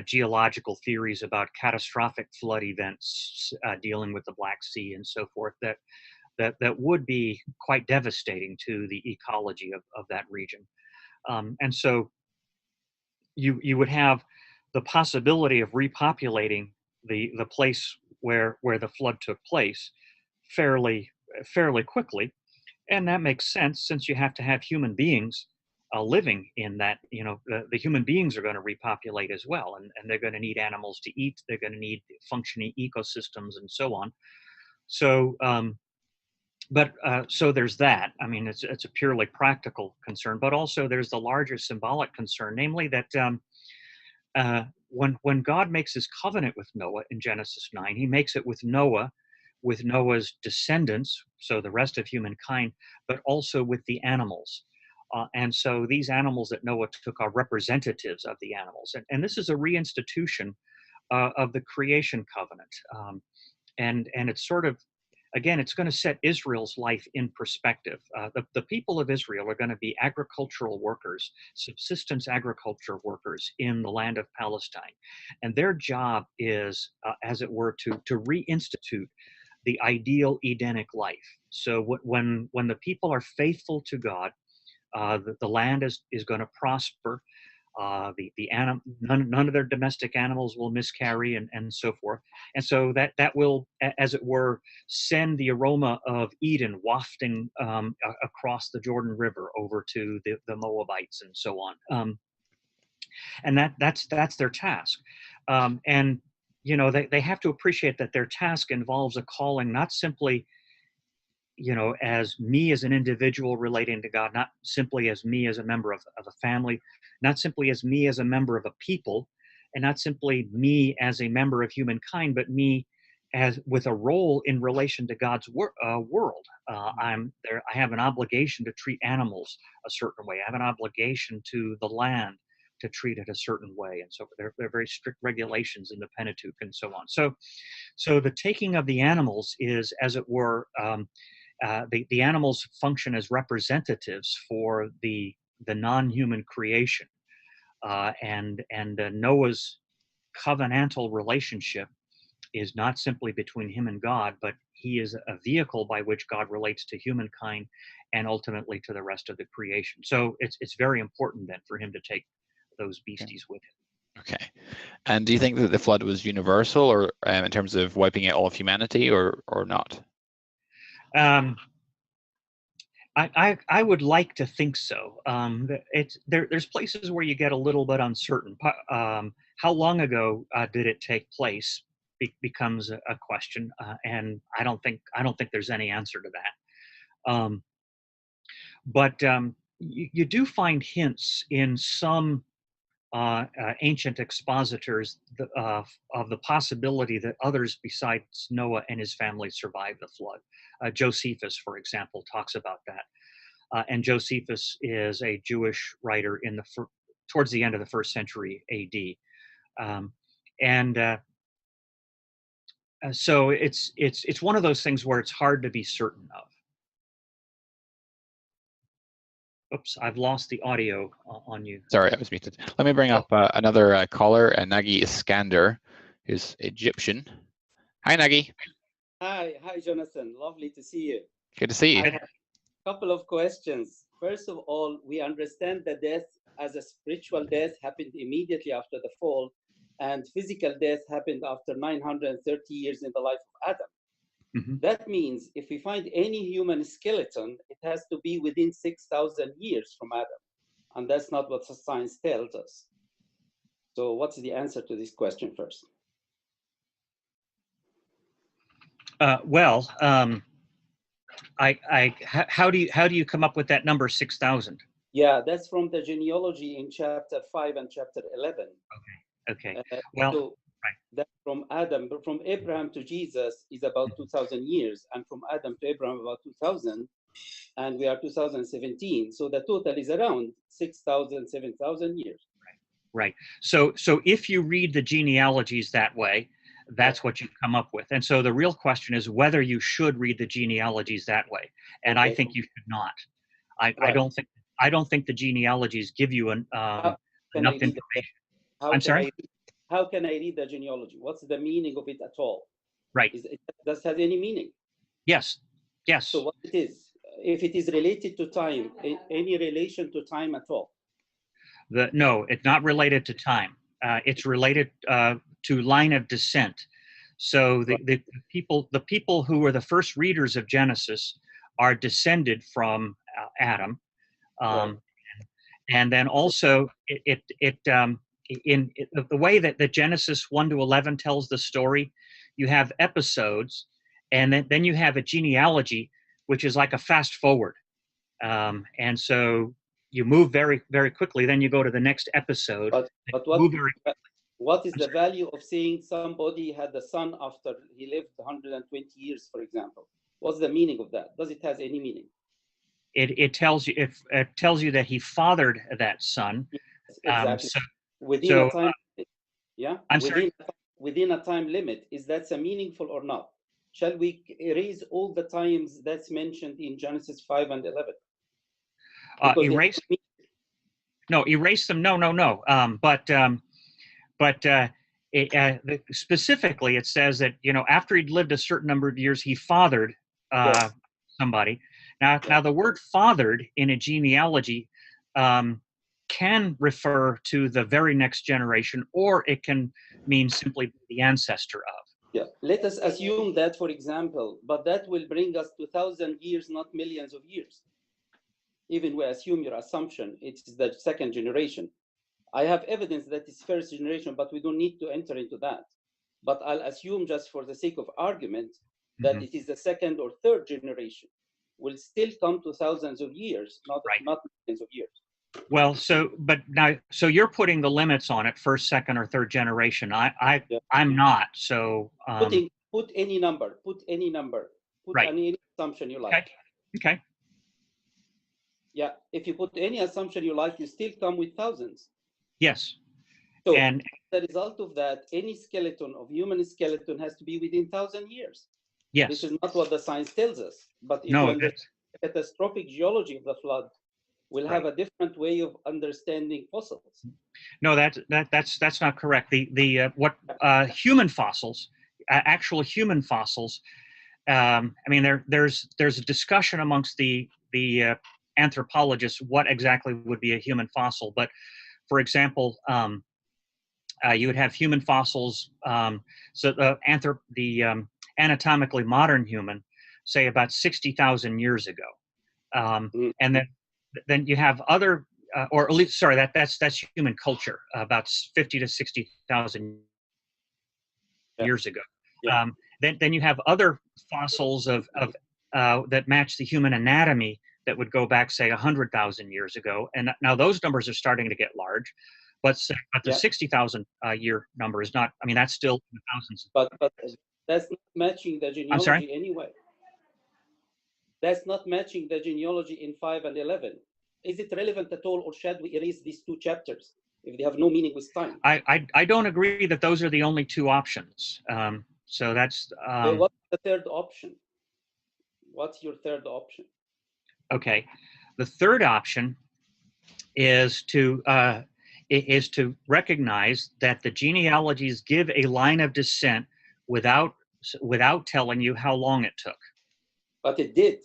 Speaker 2: geological theories about catastrophic flood events dealing with the Black Sea and so forth that would be quite devastating to the ecology of that region. And so you would have the possibility of repopulating the place where the flood took place fairly quickly, and that makes sense since you have to have human beings living in that. The human beings are going to repopulate as well, and they're going to need animals to eat, they're going to need functioning ecosystems and so on. So so there's that. I mean, it's a purely practical concern, but also there's the larger symbolic concern, namely that when God makes his covenant with Noah in Genesis 9, he makes it with Noah, with Noah's descendants, so the rest of humankind, but also with the animals. And so these animals that Noah took are representatives of the animals. And this is a reinstitution of the creation covenant. And it's sort of, again, it's going to set Israel's life in perspective. The people of Israel are going to be agricultural workers, subsistence agriculture workers in the land of Palestine. And their job is, as it were, to reinstitute the ideal Edenic life. So when the people are faithful to God, the land is going to prosper. None of their domestic animals will miscarry, and so forth. And so that will, as it were, send the aroma of Eden wafting across the Jordan River over to the Moabites and so on. And that's their task. And they have to appreciate that their task involves a calling, not simply as me as an individual relating to God, not simply as me as a member of a family, not simply as me as a member of a people, and not simply me as a member of humankind, but me as with a role in relation to God's world. I'm there. I have an obligation to treat animals a certain way. I have an obligation to the land to treat it a certain way, and so there are very strict regulations in the Pentateuch and so on. So the taking of the animals is, as it were, the animals function as representatives for the non-human creation, and Noah's covenantal relationship is not simply between him and God, but he is a vehicle by which God relates to humankind and ultimately to the rest of the creation. So it's very important then for him to take those beasties with him.
Speaker 1: Okay. And do you think that the flood was universal, or in terms of wiping out all of humanity, or not?
Speaker 2: I would like to think so. There's places where you get a little bit uncertain. How long ago did it take place becomes a question, and I don't think there's any answer to that. But you do find hints in some ancient expositors of the possibility that others besides Noah and his family survived the flood. Josephus, for example, talks about that. And Josephus is a Jewish writer towards the end of the 1st century A.D. So it's one of those things where it's hard to be certain of. Oops, I've lost the audio on you.
Speaker 1: Sorry, I was muted. Let me bring up another caller, Nagi Iskander, who's Egyptian. Hi, Nagi.
Speaker 4: Hi, Jonathan. Lovely to see you.
Speaker 1: Good to see you.
Speaker 4: I have a couple of questions. First of all, we understand that death as a spiritual death happened immediately after the fall, and physical death happened after 930 years in the life of Adam. Mm-hmm. That means if we find any human skeleton, it has to be within 6,000 years from Adam. And that's not what science tells us. So what's the answer to this question first?
Speaker 2: How do you come up with that number 6,000?
Speaker 4: Yeah, that's from the genealogy in chapter 5 and chapter 11.
Speaker 2: Okay.
Speaker 4: That from Abraham to Jesus is about 2,000 years, and from Adam to Abraham about 2,000, and we are 2017. So the total is around 6,000, 7,000 years.
Speaker 2: Right. So if you read the genealogies that way, that's what you come up with. And so the real question is whether you should read the genealogies that way. And I think you should not. I don't think the genealogies give you enough information.
Speaker 4: How can I read the genealogy? What's the meaning of it at all?
Speaker 2: Right.
Speaker 4: Does it have any meaning?
Speaker 2: Yes.
Speaker 4: So what it is, if it is related to time, any relation to time at all?
Speaker 2: No, it's not related to time. It's related to line of descent. So the people who were the first readers of Genesis are descended from Adam, and then also in the way that Genesis 1 to 11 tells the story, you have episodes, and then you have a genealogy, which is like a fast forward, and so you move very, very quickly. Then you go to the next episode.
Speaker 4: But what is the value of saying somebody had a son after he lived 120 years, for example? What's the meaning of that? Does it have any meaning?
Speaker 2: It tells you that he fathered that son.
Speaker 4: Yes, exactly. Within a time, yeah. Within a time limit, is that meaningful or not? Shall we erase all the times that's mentioned in Genesis 5 and 11?
Speaker 2: Erase them. No. But specifically, it says that after he'd lived a certain number of years, he fathered somebody. Now the word "fathered" in a genealogy can refer to the very next generation, or it can mean simply the ancestor of.
Speaker 4: Yeah, let us assume that, for example, but that will bring us to 1,000 years, not millions of years. Even we assume your assumption, it's the second generation. I have evidence that it's first generation, but we don't need to enter into that. But I'll assume, just for the sake of argument, that it is the second or third generation. Will still come to thousands of years, not millions of years.
Speaker 2: Well, so you're putting the limits on it, first, second, or third generation. I'm not. So
Speaker 4: put any number, put any assumption you like.
Speaker 2: Okay.
Speaker 4: Yeah, if you put any assumption you like, you still come with thousands.
Speaker 2: Yes.
Speaker 4: So
Speaker 2: and
Speaker 4: the result of that, any skeleton of human skeleton has to be within 1,000 years.
Speaker 2: Yes.
Speaker 4: This is not what the science tells us. But if
Speaker 2: no,
Speaker 4: you understand the catastrophic geology of the flood, we'll have a different way of understanding fossils.
Speaker 2: No, that's not correct. Human fossils, actual human fossils. I mean, there's a discussion amongst the anthropologists what exactly would be a human fossil. But for example, you would have human fossils. So the anatomically modern human, say about 60,000 years ago, and then you have other, or at least, sorry, that's human culture, about 50 to 60,000 years ago.
Speaker 4: Yeah.
Speaker 2: Then you have other fossils of that match the human anatomy that would go back, say, 100,000 years ago. And now those numbers are starting to get large, but the 60,000 year number is not. I mean, that's still in the thousands.
Speaker 4: But that's not matching the genealogy anyway. That's not matching the genealogy in 5 and 11. Is it relevant at all, or should we erase these two chapters if they have no meaning with time?
Speaker 2: I don't agree that those are the only two options. So that's.
Speaker 4: So what's the third option? What's your third option?
Speaker 2: Okay, the third option is to recognize that the genealogies give a line of descent without telling you how long it took.
Speaker 4: But it did.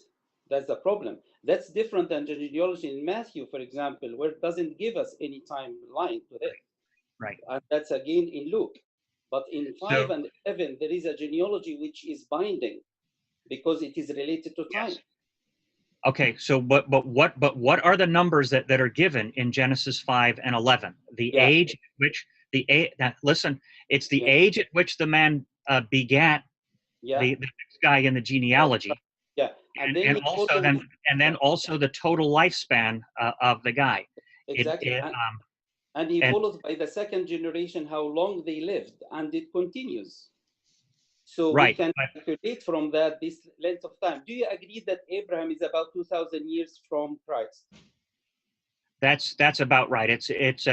Speaker 4: That's the problem. That's different than the genealogy in Matthew, for example, where it doesn't give us any timeline to it.
Speaker 2: Right.
Speaker 4: And that's again in Luke. But in 5 and 11, there is a genealogy which is binding because it is related to time.
Speaker 2: Yes. Okay, so but what are the numbers that are given in Genesis 5 and 11? The age at which listen, it's the age at which the man begat the next guy in the genealogy.
Speaker 4: Yeah,
Speaker 2: and then also the total lifespan of the guy.
Speaker 4: Exactly. And he follows by the second generation how long they lived, and it continues. So we can calculate from that this length of time. Do you agree that Abraham is about 2,000 years from Christ?
Speaker 2: That's about right. It's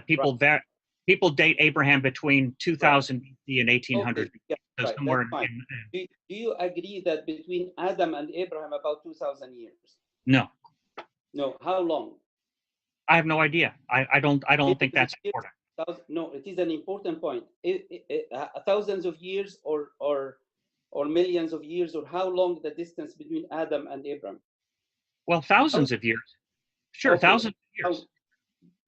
Speaker 2: people date Abraham between 2000 BC and 1800.
Speaker 4: Okay. Yeah,
Speaker 2: so somewhere
Speaker 4: do you agree that between Adam and Abraham about 2,000 years?
Speaker 2: No.
Speaker 4: No. How long?
Speaker 2: I have no idea. I don't think that's important.
Speaker 4: No, it is an important point. Thousands of years or millions of years, or how long the distance between Adam and Abraham?
Speaker 2: Well, thousands of years. Sure, okay. Thousands of years.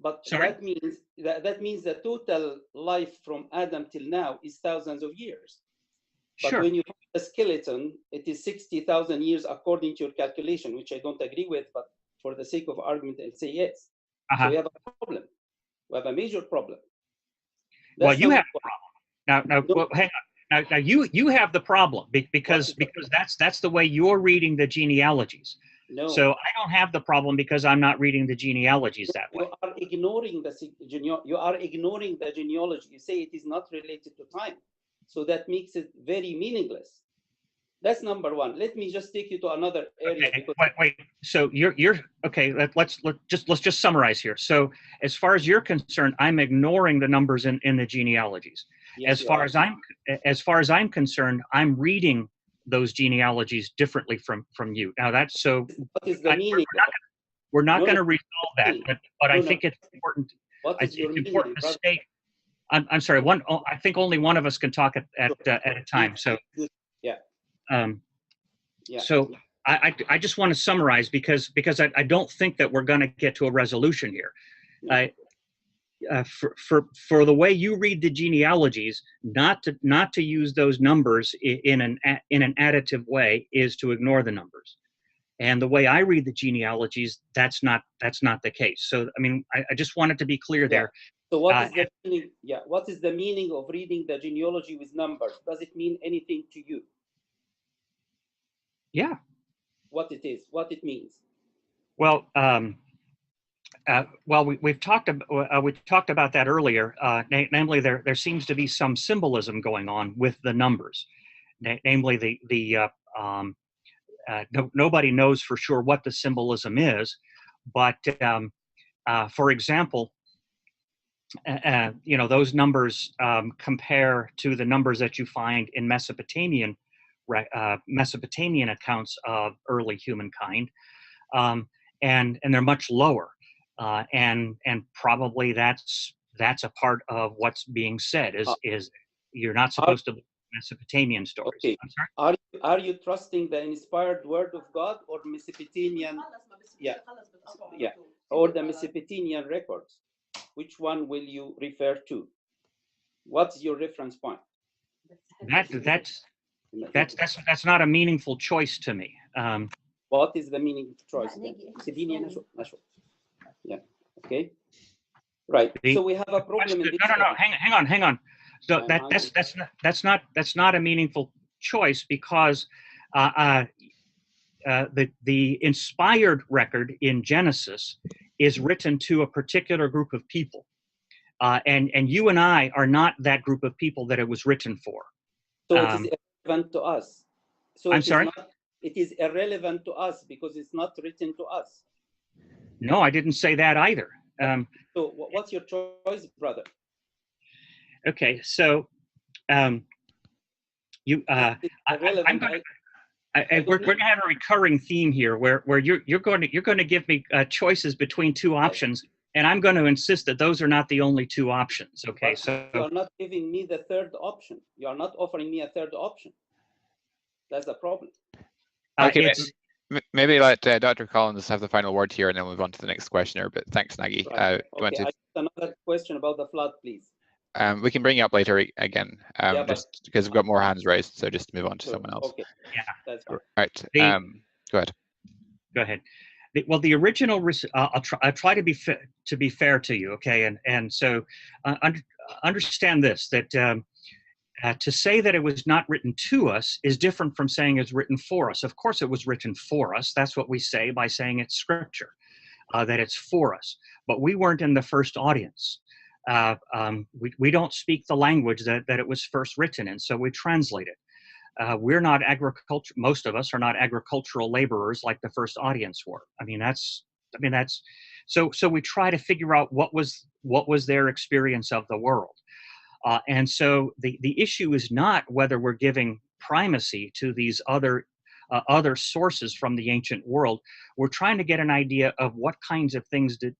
Speaker 4: But that means the total life from Adam till now is thousands of years. But when you find the skeleton, it is 60,000 years according to your calculation, which I don't agree with, but for the sake of argument, I'll say yes. So we have a problem. We have a major problem.
Speaker 2: Well, you have a problem. Now, hang on. Now, you have the problem because that's the way you're reading the genealogies.
Speaker 4: No.
Speaker 2: So I don't have the problem because I'm not reading the genealogies that way.
Speaker 4: You are ignoring the genealogy. You say it is not related to time. So that makes it very meaningless. That's number one. Let me just take you to another area.
Speaker 2: Okay, wait. So you're okay. Let's just summarize here. So as far as you're concerned, I'm ignoring the numbers in the genealogies.
Speaker 4: Yes,
Speaker 2: as far as I'm concerned, I'm reading those genealogies differently from you. Now that's so.
Speaker 4: What is the meaning?
Speaker 2: We're not going to resolve that, but I think it's important.
Speaker 4: It's
Speaker 2: important to state. I'm sorry. I think only one of us can talk at a time. So. So I just want to summarize because I don't think that we're going to get to a resolution here. For the way you read the genealogies, not to use those numbers in an additive way is to ignore the numbers. And the way I read the genealogies, that's not the case. So I mean, I just wanted to be clear there.
Speaker 4: So what is the meaning? Yeah, what is the meaning of reading the genealogy with numbers? Does it mean anything to you?
Speaker 2: Yeah.
Speaker 4: What it is, what it means?
Speaker 2: Well, we've talked about that earlier. Namely, there seems to be some symbolism going on with the numbers. Namely, nobody knows for sure what the symbolism is, but for example, those numbers compare to the numbers that you find in Mesopotamian accounts of early humankind, and they're much lower, and probably that's a part of what's being said is you're not supposed to believe Mesopotamian stories.
Speaker 4: Okay.
Speaker 2: I'm sorry?
Speaker 4: Are you trusting the inspired word of God or Mesopotamian? Yeah, or the Mesopotamian records? Which one will you refer to? What's your reference point?
Speaker 2: That's not a meaningful choice to me.
Speaker 4: What is the meaning of choice? Yeah. Okay. Right. So we have a problem.
Speaker 2: No. Hang on. So that's not a meaningful choice, because the inspired record in Genesis is written to a particular group of people, and you and I are not that group of people that it was written for.
Speaker 4: So it is irrelevant to us. So
Speaker 2: I'm sorry?
Speaker 4: It is irrelevant to us because it's not written to us.
Speaker 2: No, I didn't say that either.
Speaker 4: So what's your choice, brother?
Speaker 2: Okay, so we're going to have a recurring theme here, where you're going to give me choices between two options, and I'm going to insist that those are not the only two options. Okay,
Speaker 4: but
Speaker 2: so
Speaker 4: you are not giving me the third option. You are not offering me a third option. That's the problem.
Speaker 1: Okay, maybe let Dr. Collins have the final word here, and then we'll move on to the next questioner. But thanks, Nagy.
Speaker 4: Right. Okay, another question about the flood, please.
Speaker 1: We can bring you up later again, just because we've got more hands raised. So just move on to someone else.
Speaker 4: Okay. Yeah, that's fine.
Speaker 1: All right. Go ahead.
Speaker 2: Go ahead. Well, the original. I'll try to be fair to you. Okay, and so understand this, that to say that it was not written to us is different from saying it's written for us. Of course, it was written for us. That's what we say by saying it's Scripture, that it's for us. But we weren't in the first audience. We don't speak the language that it was first written in, so we translate it. We're not most of us are not agricultural laborers like the first audience were. So we try to figure out what was their experience of the world. And so the issue is not whether we're giving primacy to these other sources from the ancient world. We're trying to get an idea of what kinds of things did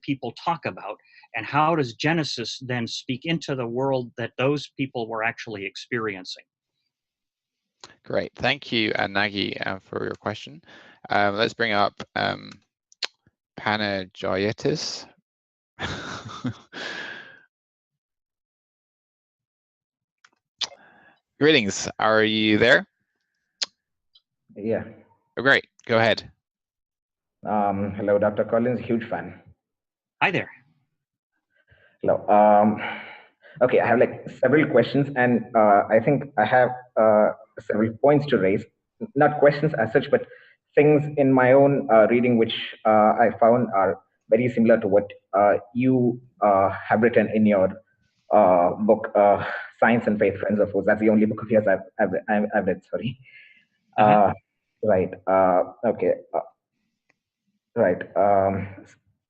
Speaker 2: people talk about, and how does Genesis then speak into the world that those people were actually experiencing.
Speaker 1: Great, thank you, Nagy, for your question. Let's bring up Apologetics. Greetings, are you there?
Speaker 5: Yeah.
Speaker 1: Oh, great, go ahead.
Speaker 5: Hello, Dr. Collins, huge fan.
Speaker 2: Hi there.
Speaker 5: Hello. Okay, I have like several questions, and I think I have several points to raise. Not questions as such, but things in my own reading which I found are very similar to what you have written in your book, Science and Faith, Friends of Fools. That's the only book of yours I've read, sorry. Right. Okay. Right.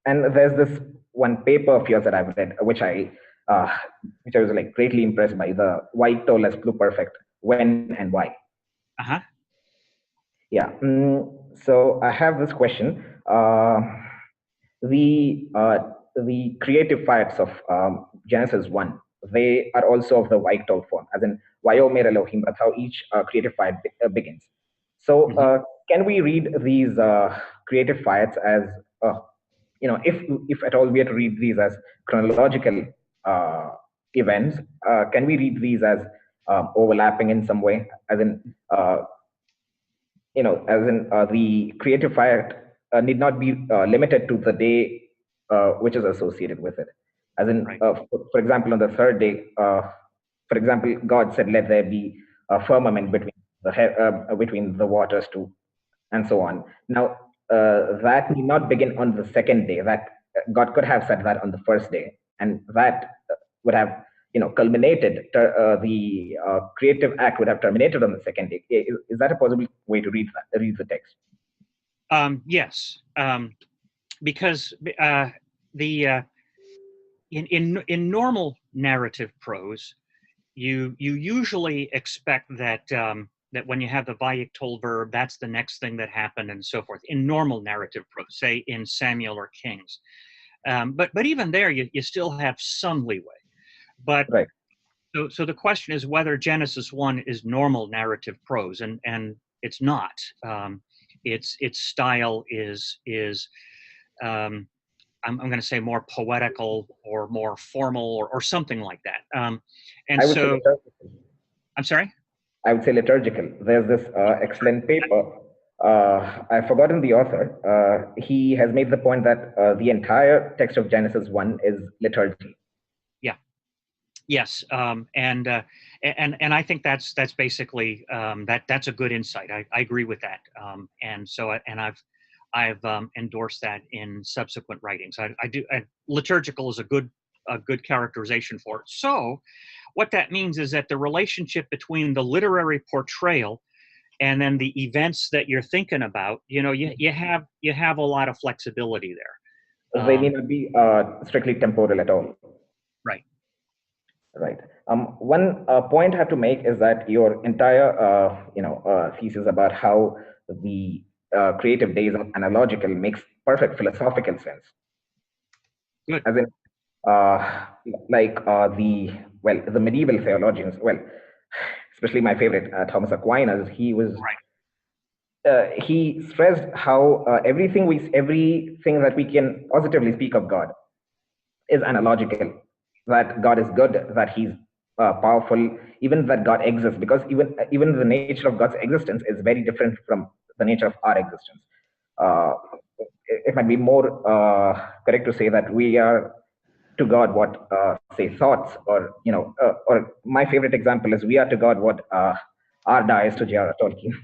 Speaker 5: And there's this one paper of yours that I've read, which I was like greatly impressed by, the White Toll as Pluperfect, When and Why. Yeah. So I have this question. The creative fiats of Genesis 1, they are also of the White Toll form, as in Vayomer Elohim. That's how each creative fiat begins. So can we read these creative fiats as if at all we are to read these as chronological events, can we read these as overlapping in some way, as in the creative fire need not be limited to the day which is associated with it. As in, for example, on the third day, for example, God said, "Let there be a firmament between the waters too," and so on. Now, that need not begin on the second day. That God could have said that on the first day, and that would have culminated. The creative act would have terminated on the second day. Is that a possible way to read the text?
Speaker 2: Yes, because in normal narrative prose, you usually expect that that when you have the vayiktol verb, that's the next thing that happened, and so forth. In normal narrative prose, say in Samuel or Kings, but even there, you still have some leeway. But
Speaker 5: right.
Speaker 2: So the question is whether Genesis 1 is normal narrative prose, and it's not. Its style is I'm going to say more poetical or more formal or something like that. And so, I'm sorry?
Speaker 5: I would say liturgical. There's this excellent paper. I've forgotten the author. He has made the point that the entire text of Genesis 1 is liturgy. Yeah.
Speaker 2: Yes, and I think that's basically that's a good insight. I agree with that, and so I've endorsed that in subsequent writings. I do. Liturgical is a good characterization for it. So, what that means is that the relationship between the literary portrayal and then the events that you're thinking about, you have a lot of flexibility there.
Speaker 5: They need not be strictly temporal at all.
Speaker 2: Right.
Speaker 5: Right. One point I have to make is that your entire, thesis about how the creative days are analogical makes perfect philosophical sense.
Speaker 2: Good.
Speaker 5: As in, the medieval theologians, especially my favorite, Thomas Aquinas, he was. Right. He stressed how everything that we can positively speak of God is analogical. That God is good, that He's powerful, even that God exists, because even the nature of God's existence is very different from the nature of our existence. It might be more correct to say that we are to God what, say, thoughts, or my favorite example is we are to God what Arda is to J.R.R. Tolkien.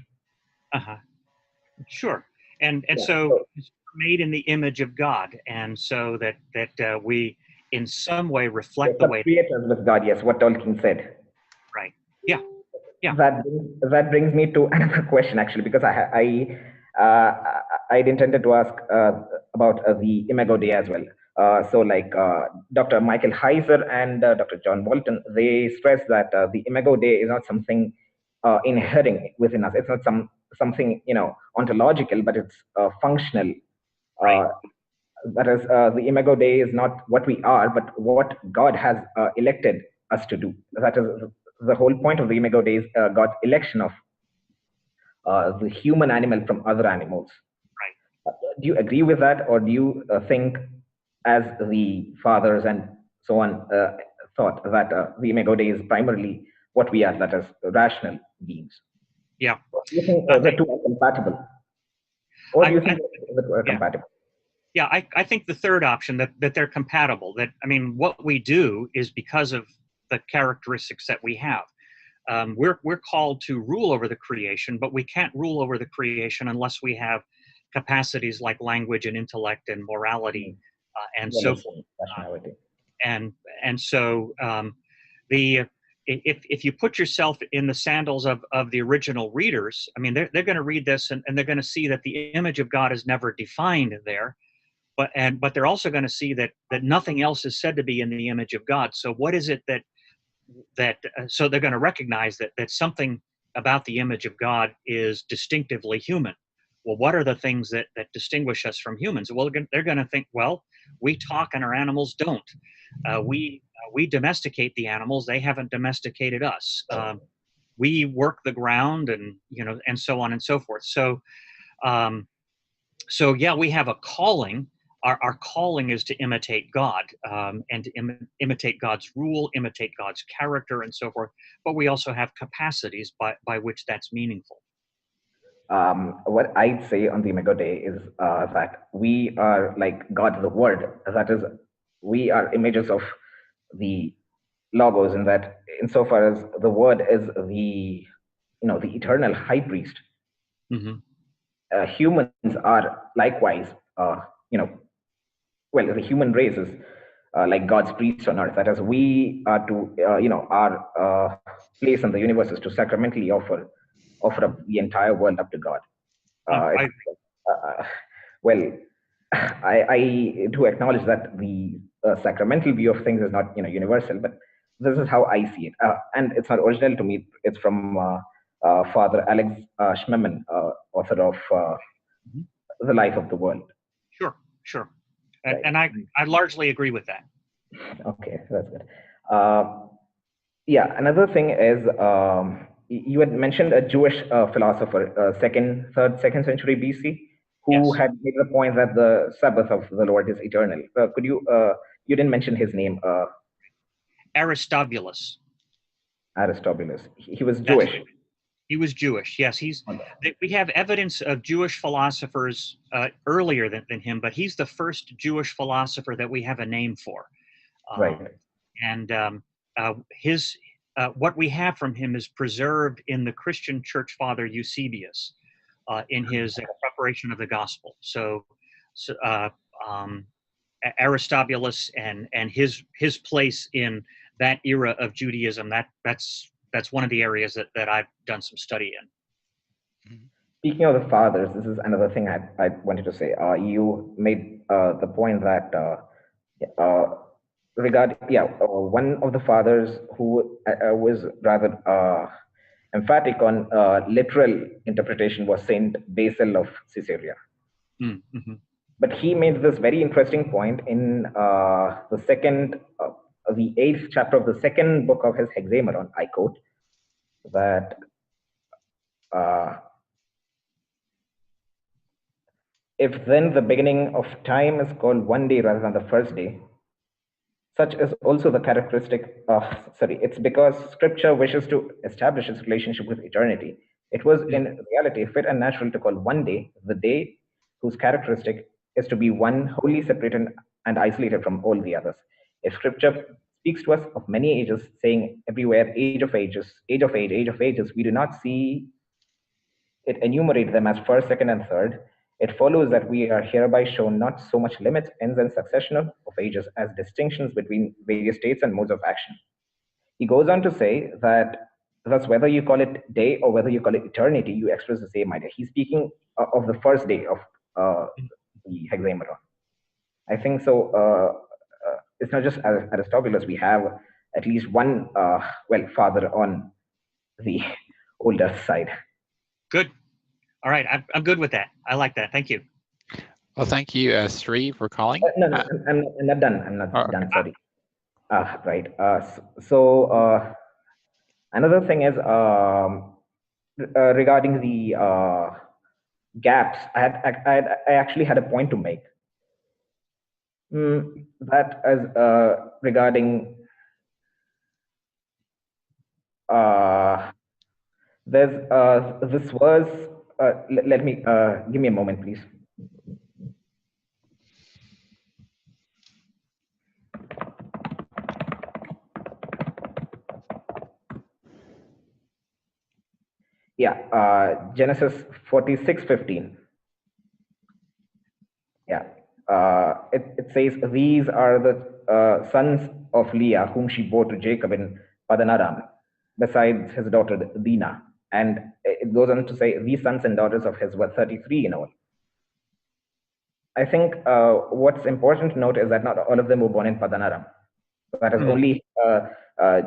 Speaker 2: Sure, and so it's made in the image of God, and so that we in some way reflect the way
Speaker 5: creators with God. Yes, what Tolkien said.
Speaker 2: Right. Yeah. Yeah.
Speaker 5: That brings me to another question, actually, because I intended to ask about the Imago Dei as well. So, Dr. Michael Heiser and Dr. John Walton, they stress that the Imago Dei is not something inherent within us. It's not something ontological, but it's functional.
Speaker 2: Right.
Speaker 5: That is, the Imago Dei is not what we are, but what God has elected us to do. That is the whole point of the Imago Dei, is God's election of the human animal from other animals.
Speaker 2: Right.
Speaker 5: Do you agree with that, or do you think, as the fathers and so on thought, that the Imago Dei is primarily what we are, that is, rational beings?
Speaker 2: Yeah.
Speaker 5: Do you think the two are compatible? Or do you think the two are compatible?
Speaker 2: Yeah, I think the third option, that they're compatible. That, I mean, what we do is because of the characteristics that we have. We're called to rule over the creation, but we can't rule over the creation unless we have capacities like language and intellect and morality and so forth. And so if you put yourself in the sandals of the original readers, I mean, they're going to read this and they're going to see that the image of God is never defined there. But they're also going to see that nothing else is said to be in the image of God. So what is it so they're going to recognize that something about the image of God is distinctively human. Well, what are the things that distinguish us from humans? Well, they're going to think, well, we talk and our animals don't. We domesticate the animals; they haven't domesticated us. We work the ground, and and so on and so forth. So, so yeah, we have a calling. our calling is to imitate God, and to imitate God's rule, imitate God's character, and so forth. But we also have capacities by which that's meaningful.
Speaker 5: What I'd say on the Imago Dei is that we are like God, the Word. That is, we are images of the Logos, in that, insofar as the Word is the the eternal high priest.
Speaker 2: Mm-hmm.
Speaker 5: Humans are likewise, well, the human race is like God's priests on earth. That is, we are to, our place in the universe is to sacramentally offer up the entire world up to God. Well, I do acknowledge that the sacramental view of things is not universal, but this is how I see it, and it's not original to me. It's from Father Alex Schmemann, author of The Life of the World.
Speaker 2: Sure. And I largely agree with that.
Speaker 5: Okay, that's good. Yeah, another thing is, you had mentioned a Jewish philosopher, second century BC, who had made the point that the Sabbath of the Lord is eternal. Could you didn't mention his name?
Speaker 2: Aristobulus.
Speaker 5: He was Jewish.
Speaker 2: He was Jewish. Yes, we have evidence of Jewish philosophers earlier than him, but he's the first Jewish philosopher that we have a name for.
Speaker 5: Right.
Speaker 2: And what we have from him is preserved in the Christian church father Eusebius, in his preparation of the gospel. So Aristobulus and his place in that era of Judaism, that's one of the areas that I've done some study in.
Speaker 5: Speaking of the fathers, this is another thing I wanted to say. You made the point that one of the fathers who was rather emphatic on literal interpretation was Saint Basil of Caesarea.
Speaker 2: Mm-hmm.
Speaker 5: But he made this very interesting point in the 8th chapter of the 2nd book of his Hexameron. I quote that if then the beginning of time is called one day rather than the first day, such is also the characteristic of, it's because Scripture wishes to establish its relationship with eternity. It was in reality fit and natural to call one day the day whose characteristic is to be one wholly separated and isolated from all the others. If Scripture speaks to us of many ages, saying everywhere age of ages, age of ages, we do not see it enumerate them as first, second, and third. It follows that we are hereby shown not so much limits, ends, and succession of ages as distinctions between various states and modes of action. He goes on to say that thus, whether you call it day or whether you call it eternity, you express the same idea. He's speaking of the first day of the Hexameron. I think so. It's not just Aristobulus. We have at least one, father on the older side.
Speaker 2: Good. All right, I'm good with that. I like that. Thank you.
Speaker 1: Well, thank you, Sri, for calling.
Speaker 5: No, I'm not done. I'm not done. Sorry. Right. Another thing is regarding the gaps. I actually had a point to make. That is regarding there's this verse. Let me give me a moment, please. Yeah, Genesis 46:15. Yeah, it says, "These are the sons of Leah, whom she bore to Jacob in Padan Aram, besides his daughter Dinah." And it goes on to say, "These sons and daughters of his were 33 in all." I think what's important to note is that not all of them were born in Padan Aram. That is only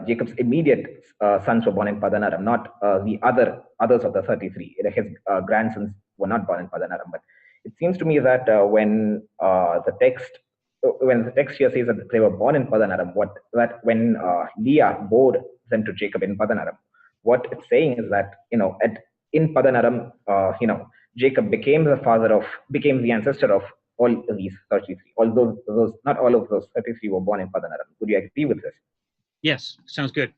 Speaker 5: Jacob's immediate sons were born in Padan Aram, not the others of the 33. His grandsons were not born in Padan Aram. But it seems to me that when the text here says that they were born in Padan Aram, when Leah bore them to Jacob in Padan Aram, what it's saying is that in Padan Aram, Jacob became the ancestor of all these 33. Although not all of those 33 were born in Padanaram. Would you agree with this?
Speaker 2: Yes, sounds good.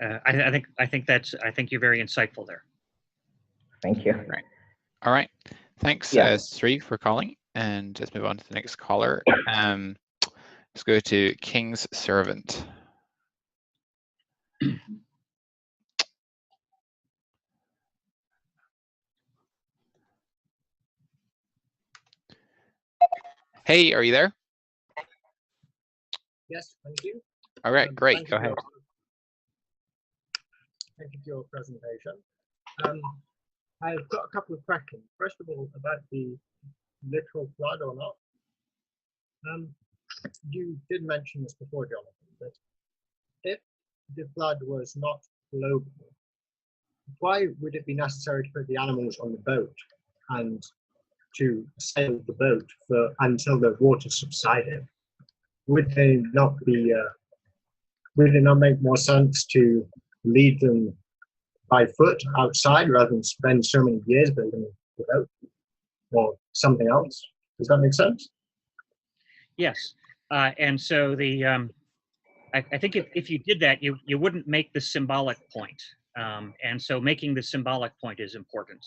Speaker 2: I think you're very insightful there.
Speaker 5: Thank you.
Speaker 1: Right. All right. Thanks,
Speaker 5: Yeah.
Speaker 1: Sri, for calling. And let's move on to the next caller. Let's go to King's Servant. Hey, are you there?
Speaker 6: Yes, thank you.
Speaker 1: All right, great. Go ahead.
Speaker 6: Thank you for your presentation. I've got a couple of questions. First of all, about the literal flood or not. You did mention this before, Jonathan, that if the flood was not global, why would it be necessary to put the animals on the boat and to sail the boat until the water subsided? Would they not be? Would it not make more sense to lead them by foot outside rather than spend so many years building the boat or something else? Does that make sense?
Speaker 2: Yes, and so the I think if you did that, you wouldn't make the symbolic point, and so making the symbolic point is important.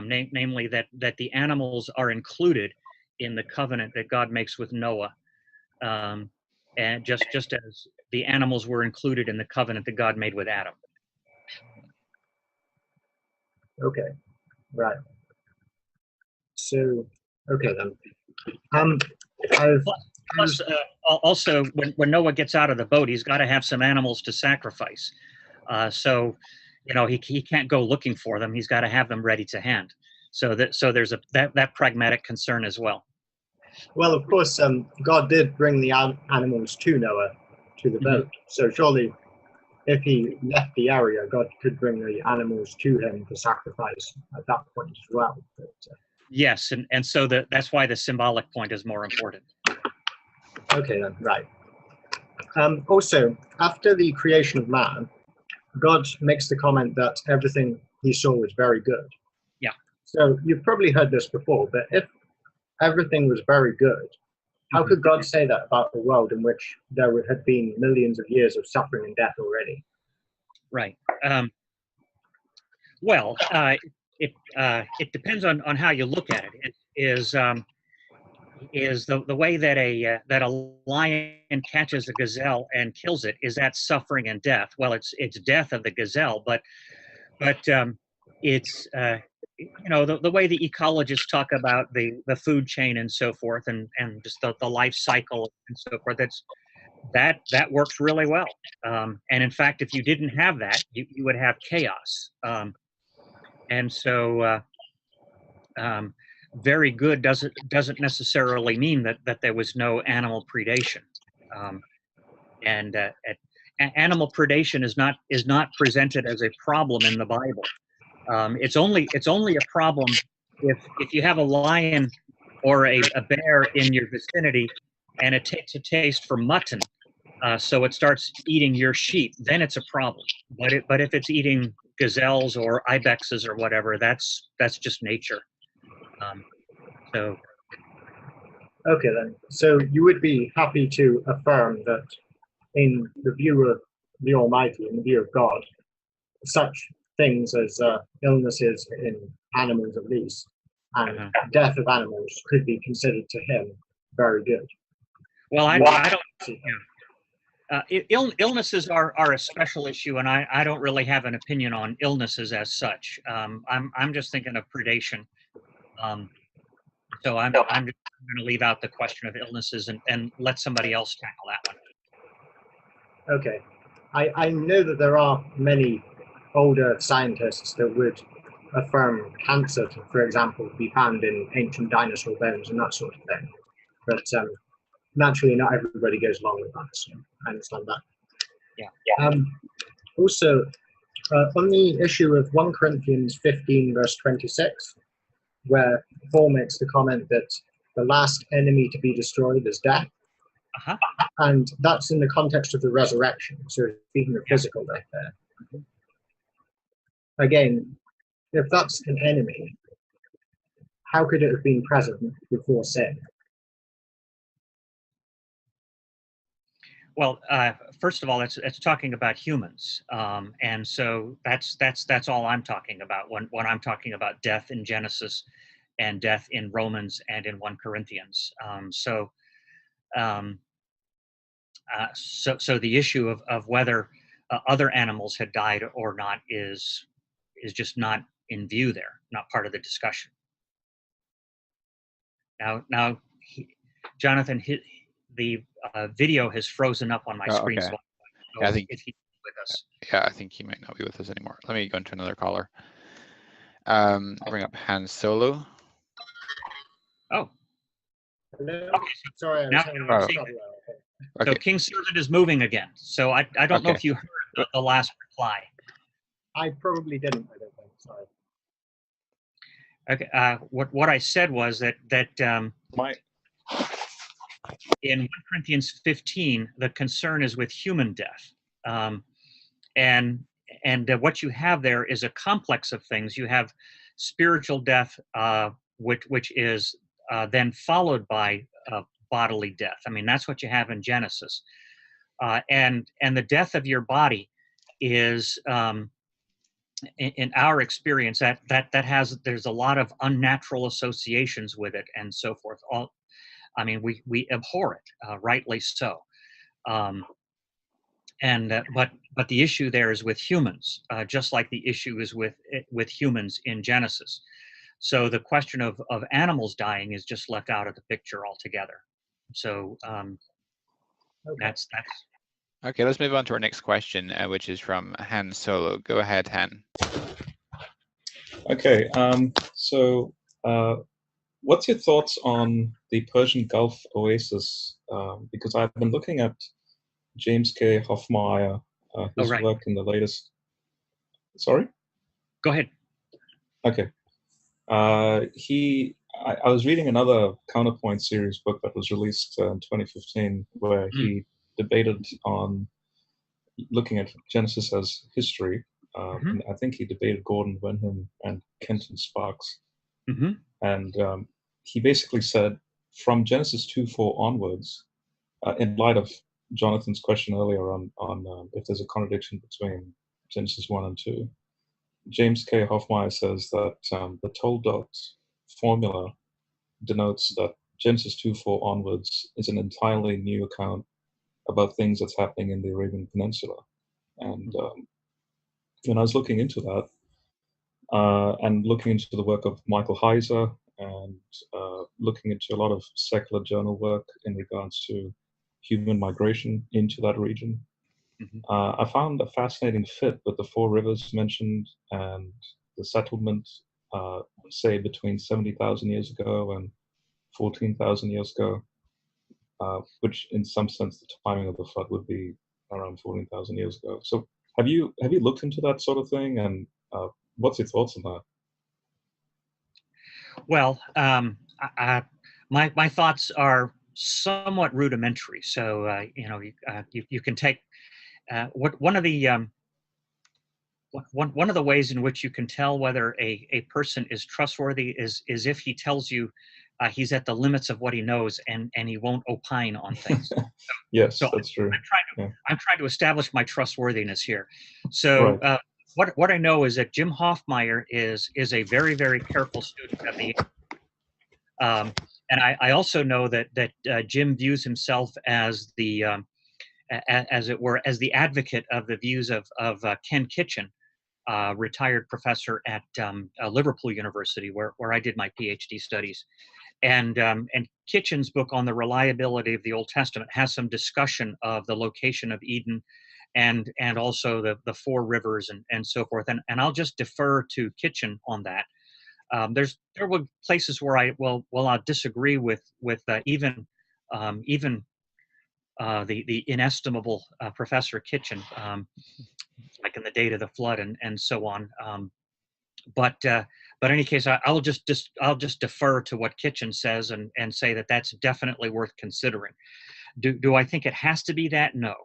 Speaker 2: Namely that the animals are included in the covenant that God makes with Noah, and just as the animals were included in the covenant that God made with Adam.
Speaker 6: Okay, right. So, okay then.
Speaker 2: Plus, also, when Noah gets out of the boat, he's got to have some animals to sacrifice. So, you know, he can't go looking for them. He's got to have them ready to hand. So there's that pragmatic concern as well.
Speaker 6: Well, of course, God did bring the animals to Noah, to the boat. So surely, if he left the area, God could bring the animals to him to sacrifice at that point as well. But,
Speaker 2: yes, and so that's why the symbolic point is more important.
Speaker 6: Okay then, right. Also, after the creation of man, God makes the comment that everything he saw was very good.
Speaker 2: Yeah.
Speaker 6: So you've probably heard this before, but if everything was very good, how could God say that about a world in which there had been millions of years of suffering and death already?
Speaker 2: Right. Well, it depends on how you look at it. Is the way that a lion catches a gazelle and kills it, is that suffering and death? Well, it's death of the gazelle, but it's you know, the way the ecologists talk about the food chain and so forth, and just the life cycle and so forth. That works really well. And in fact, if you didn't have that, you would have chaos. And so very good doesn't necessarily mean that there was no animal predation. And animal predation is not presented as a problem in the Bible. It's only a problem if you have a lion or a bear in your vicinity and it takes a taste for mutton, so it starts eating your sheep. Then it's a problem. But if it's eating gazelles or ibexes or whatever, that's just nature. So.
Speaker 6: Okay then. So you would be happy to affirm that, in the view of the Almighty, in the view of God, such things as illnesses in animals at least, and death of animals could be considered to him very good.
Speaker 2: Well, I don't. Illnesses are a special issue, and I don't really have an opinion on illnesses as such. I'm just thinking of predation. So I'm just going to leave out the question of illnesses and let somebody else tackle that one.
Speaker 6: Okay, I know that there are many older scientists that would affirm cancer, for example, to be found in ancient dinosaur bones and that sort of thing. But naturally, not everybody goes along with that, so I understand that.
Speaker 2: Yeah.
Speaker 6: Also, on the issue of 1 Corinthians 15, verse 26, where Paul makes the comment that the last enemy to be destroyed is death, and that's in the context of the resurrection, so speaking of physical death there. Again, if that's an enemy, how could it have been present before sin?
Speaker 2: Well, first of all, it's talking about humans, and so that's all I'm talking about when I'm talking about death in Genesis, and death in Romans and in 1 Corinthians. Um, so the issue of whether other animals had died or not is just not in view there, not part of the discussion. Now, Jonathan, the video has frozen up on my screen,
Speaker 1: Okay.
Speaker 2: so
Speaker 1: Yeah, I think
Speaker 2: if he's with us.
Speaker 1: Yeah, I think he might not be with us anymore. Let me go into another caller. Bring up Han Solo.
Speaker 2: Oh,
Speaker 6: Hello?
Speaker 2: okay.
Speaker 6: Sorry, I was
Speaker 2: Now-
Speaker 6: having
Speaker 1: Oh.
Speaker 6: trouble there.
Speaker 2: So
Speaker 1: Okay.
Speaker 2: King's servant is moving again. So I don't know
Speaker 1: Okay.
Speaker 2: if you heard the last reply.
Speaker 6: I probably didn't, I don't think. Sorry.
Speaker 2: Okay. What I said was that
Speaker 3: My
Speaker 2: in 1 Corinthians 15, the concern is with human death. And what you have there is a complex of things. You have spiritual death, which is then followed by bodily death. I mean, that's what you have in Genesis. And the death of your body is, in our experience, there's a lot of unnatural associations with it and so forth. I mean, we abhor it, rightly so. But the issue there is with humans, just like the issue is with humans in Genesis. So the question of animals dying is just left out of the picture altogether. So
Speaker 6: Okay.
Speaker 2: that's
Speaker 1: Okay, let's move on to our next question, which is from Han Solo. Go ahead, Han.
Speaker 3: Okay, so what's your thoughts on the Persian Gulf oasis? Because I've been looking at James K. Hoffmeyer, his
Speaker 2: right.
Speaker 3: work in the latest. Sorry?
Speaker 2: Go ahead.
Speaker 3: Okay. I was reading another Counterpoint series book that was released in 2015, where he debated on looking at Genesis as history. And I think he debated Gordon Wenham and Kenton Sparks.
Speaker 2: Mm-hmm.
Speaker 3: And he basically said, from Genesis 2:4 onwards, in light of Jonathan's question earlier on if there's a contradiction between Genesis 1 and 2, James K. Hoffmeyer says that the Toldot formula denotes that Genesis 2:4 onwards is an entirely new account about things that's happening in the Arabian Peninsula. And when I was looking into that, and looking into the work of Michael Heiser, and looking into a lot of secular journal work in regards to human migration into that region, I found a fascinating fit with the four rivers mentioned and the settlement, say, between 70,000 years ago and 14,000 years ago, which in some sense the timing of the flood would be around 14,000 years ago. So have you looked into that sort of thing, and what's your thoughts on that?
Speaker 2: Well, my thoughts are somewhat rudimentary. So you can take one of the one of the ways in which you can tell whether a person is trustworthy is if he tells you he's at the limits of what he knows and he won't opine on things.
Speaker 3: Yes,
Speaker 2: so
Speaker 3: that's true.
Speaker 2: I'm trying to establish my trustworthiness here. So
Speaker 3: Right.
Speaker 2: What I know is that Jim Hoffmeyer is a very, very careful student of the and I also know that Jim views himself as the as it were, as the advocate of the views of Ken Kitchen, retired professor at Liverpool University, where I did my PhD studies. And Kitchen's book on the reliability of the Old Testament has some discussion of the location of Eden, and also the four rivers and so forth. And I'll just defer to Kitchen on that. There were places where I'll disagree with even the inestimable Professor Kitchen, like in the date of the flood and so on. But in any case, I'll just defer to what Kitchen says and say that that's definitely worth considering. Do I think it has to be that? No.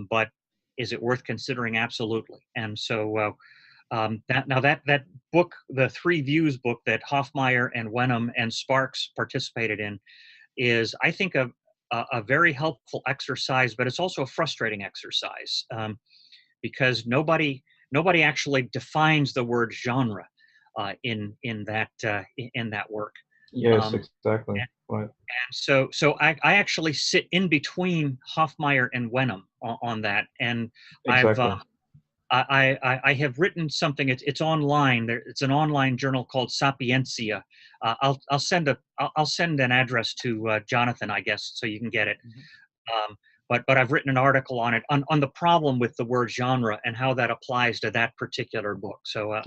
Speaker 2: But is it worth considering? Absolutely. And so That book, the Three Views book that Hoffmeyer and Wenham and Sparks participated in, is, I think, a very helpful exercise, but it's also a frustrating exercise, because nobody actually defines the word genre in that work.
Speaker 3: Yes, exactly. Right.
Speaker 2: And so I actually sit in between Hoffmeyer and Wenham on that, and
Speaker 3: Exactly.
Speaker 2: I have written something. It's online. It's an online journal called Sapientia. I'll send an address to Jonathan, I guess, so you can get it. But I've written an article on it on the problem with the word genre and how that applies to that particular book. So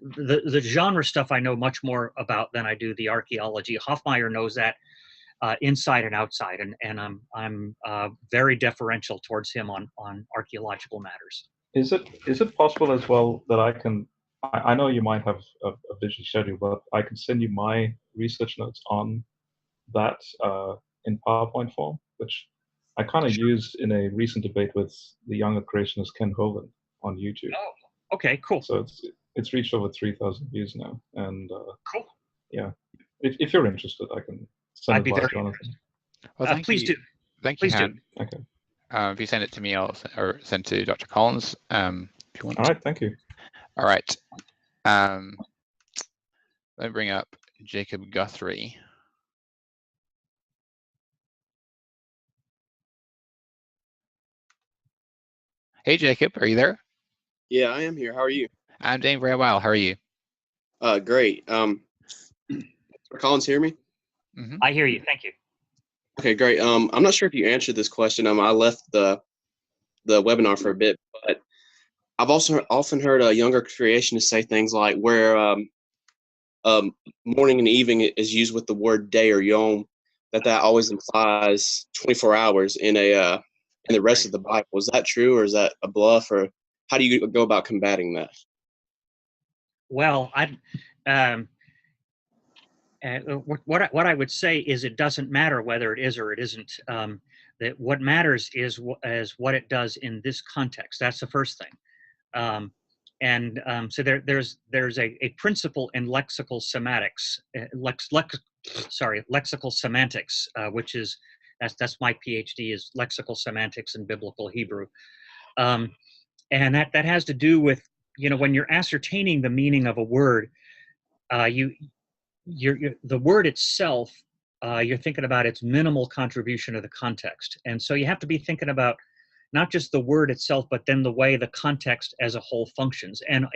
Speaker 2: the genre stuff I know much more about than I do the archaeology. Hoffmeyer knows that inside and outside, and I'm very deferential towards him on archaeological matters.
Speaker 3: Is it possible as well that I know you might have a busy schedule, but I can send you my research notes on that in PowerPoint form, which I kind of used in a recent debate with the younger creationist Ken Hovind on YouTube.
Speaker 2: Oh, okay, cool.
Speaker 3: So it's reached over 3,000 views now, and
Speaker 2: cool.
Speaker 3: Yeah, if you're interested, I can send
Speaker 2: I'd be
Speaker 3: it by
Speaker 2: very
Speaker 3: Jonathan.
Speaker 2: interested.
Speaker 1: Well,
Speaker 2: Please do.
Speaker 1: Thank you,
Speaker 2: Please do.
Speaker 3: Okay.
Speaker 1: If you send it to me, or send to Dr. Collins, if you want.
Speaker 3: All right, thank you.
Speaker 1: All right. Let me bring up Jacob Guthrie. Hey, Jacob, are you there?
Speaker 7: Yeah, I am here. How are you?
Speaker 1: I'm doing very well. How are you?
Speaker 7: Great. Collins, hear me?
Speaker 1: Mm-hmm.
Speaker 2: I hear you. Thank you.
Speaker 7: Okay, great. I'm not sure if you answered this question. I left the webinar for a bit, but I've also often heard younger creationists say things like where morning and evening is used with the word day or yom, that always implies 24 hours in the rest of the Bible. Is that true, or is that a bluff, or how do you go about combating that?
Speaker 2: Well, what I would say is it doesn't matter whether it is or it isn't. That what matters is what it does in this context. That's the first thing. So there's a principle in lexical semantics, lexical semantics, which is that's my PhD, is lexical semantics in biblical Hebrew, and that has to do with, when you're ascertaining the meaning of a word, the word itself, you're thinking about its minimal contribution to the context, and so you have to be thinking about not just the word itself, but then the way the context as a whole functions. And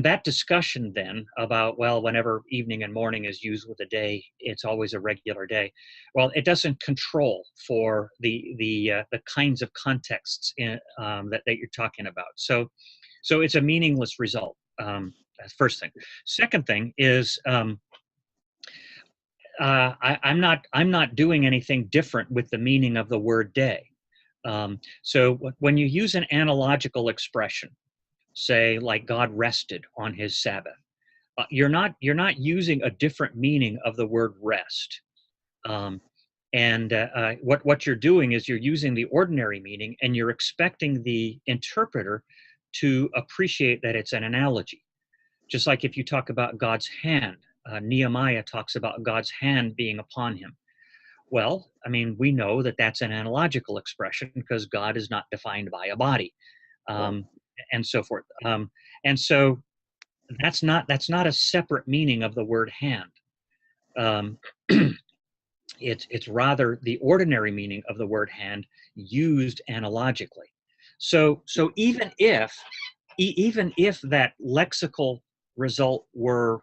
Speaker 2: that discussion then about, well, whenever evening and morning is used with a day, it's always a regular day. Well, it doesn't control for the kinds of contexts that you're talking about. So it's a meaningless result. That's first thing. Second thing is, I'm not doing anything different with the meaning of the word day. So when you use an analogical expression, say like God rested on his Sabbath, you're not using a different meaning of the word rest. What you're doing is you're using the ordinary meaning, and you're expecting the interpreter to appreciate that it's an analogy. Just like if you talk about God's hand, Nehemiah talks about God's hand being upon him. Well, I mean, we know that that's an analogical expression because God is not defined by a body, and so forth. And so that's not a separate meaning of the word hand. It's rather the ordinary meaning of the word hand used analogically. So even if that lexical result were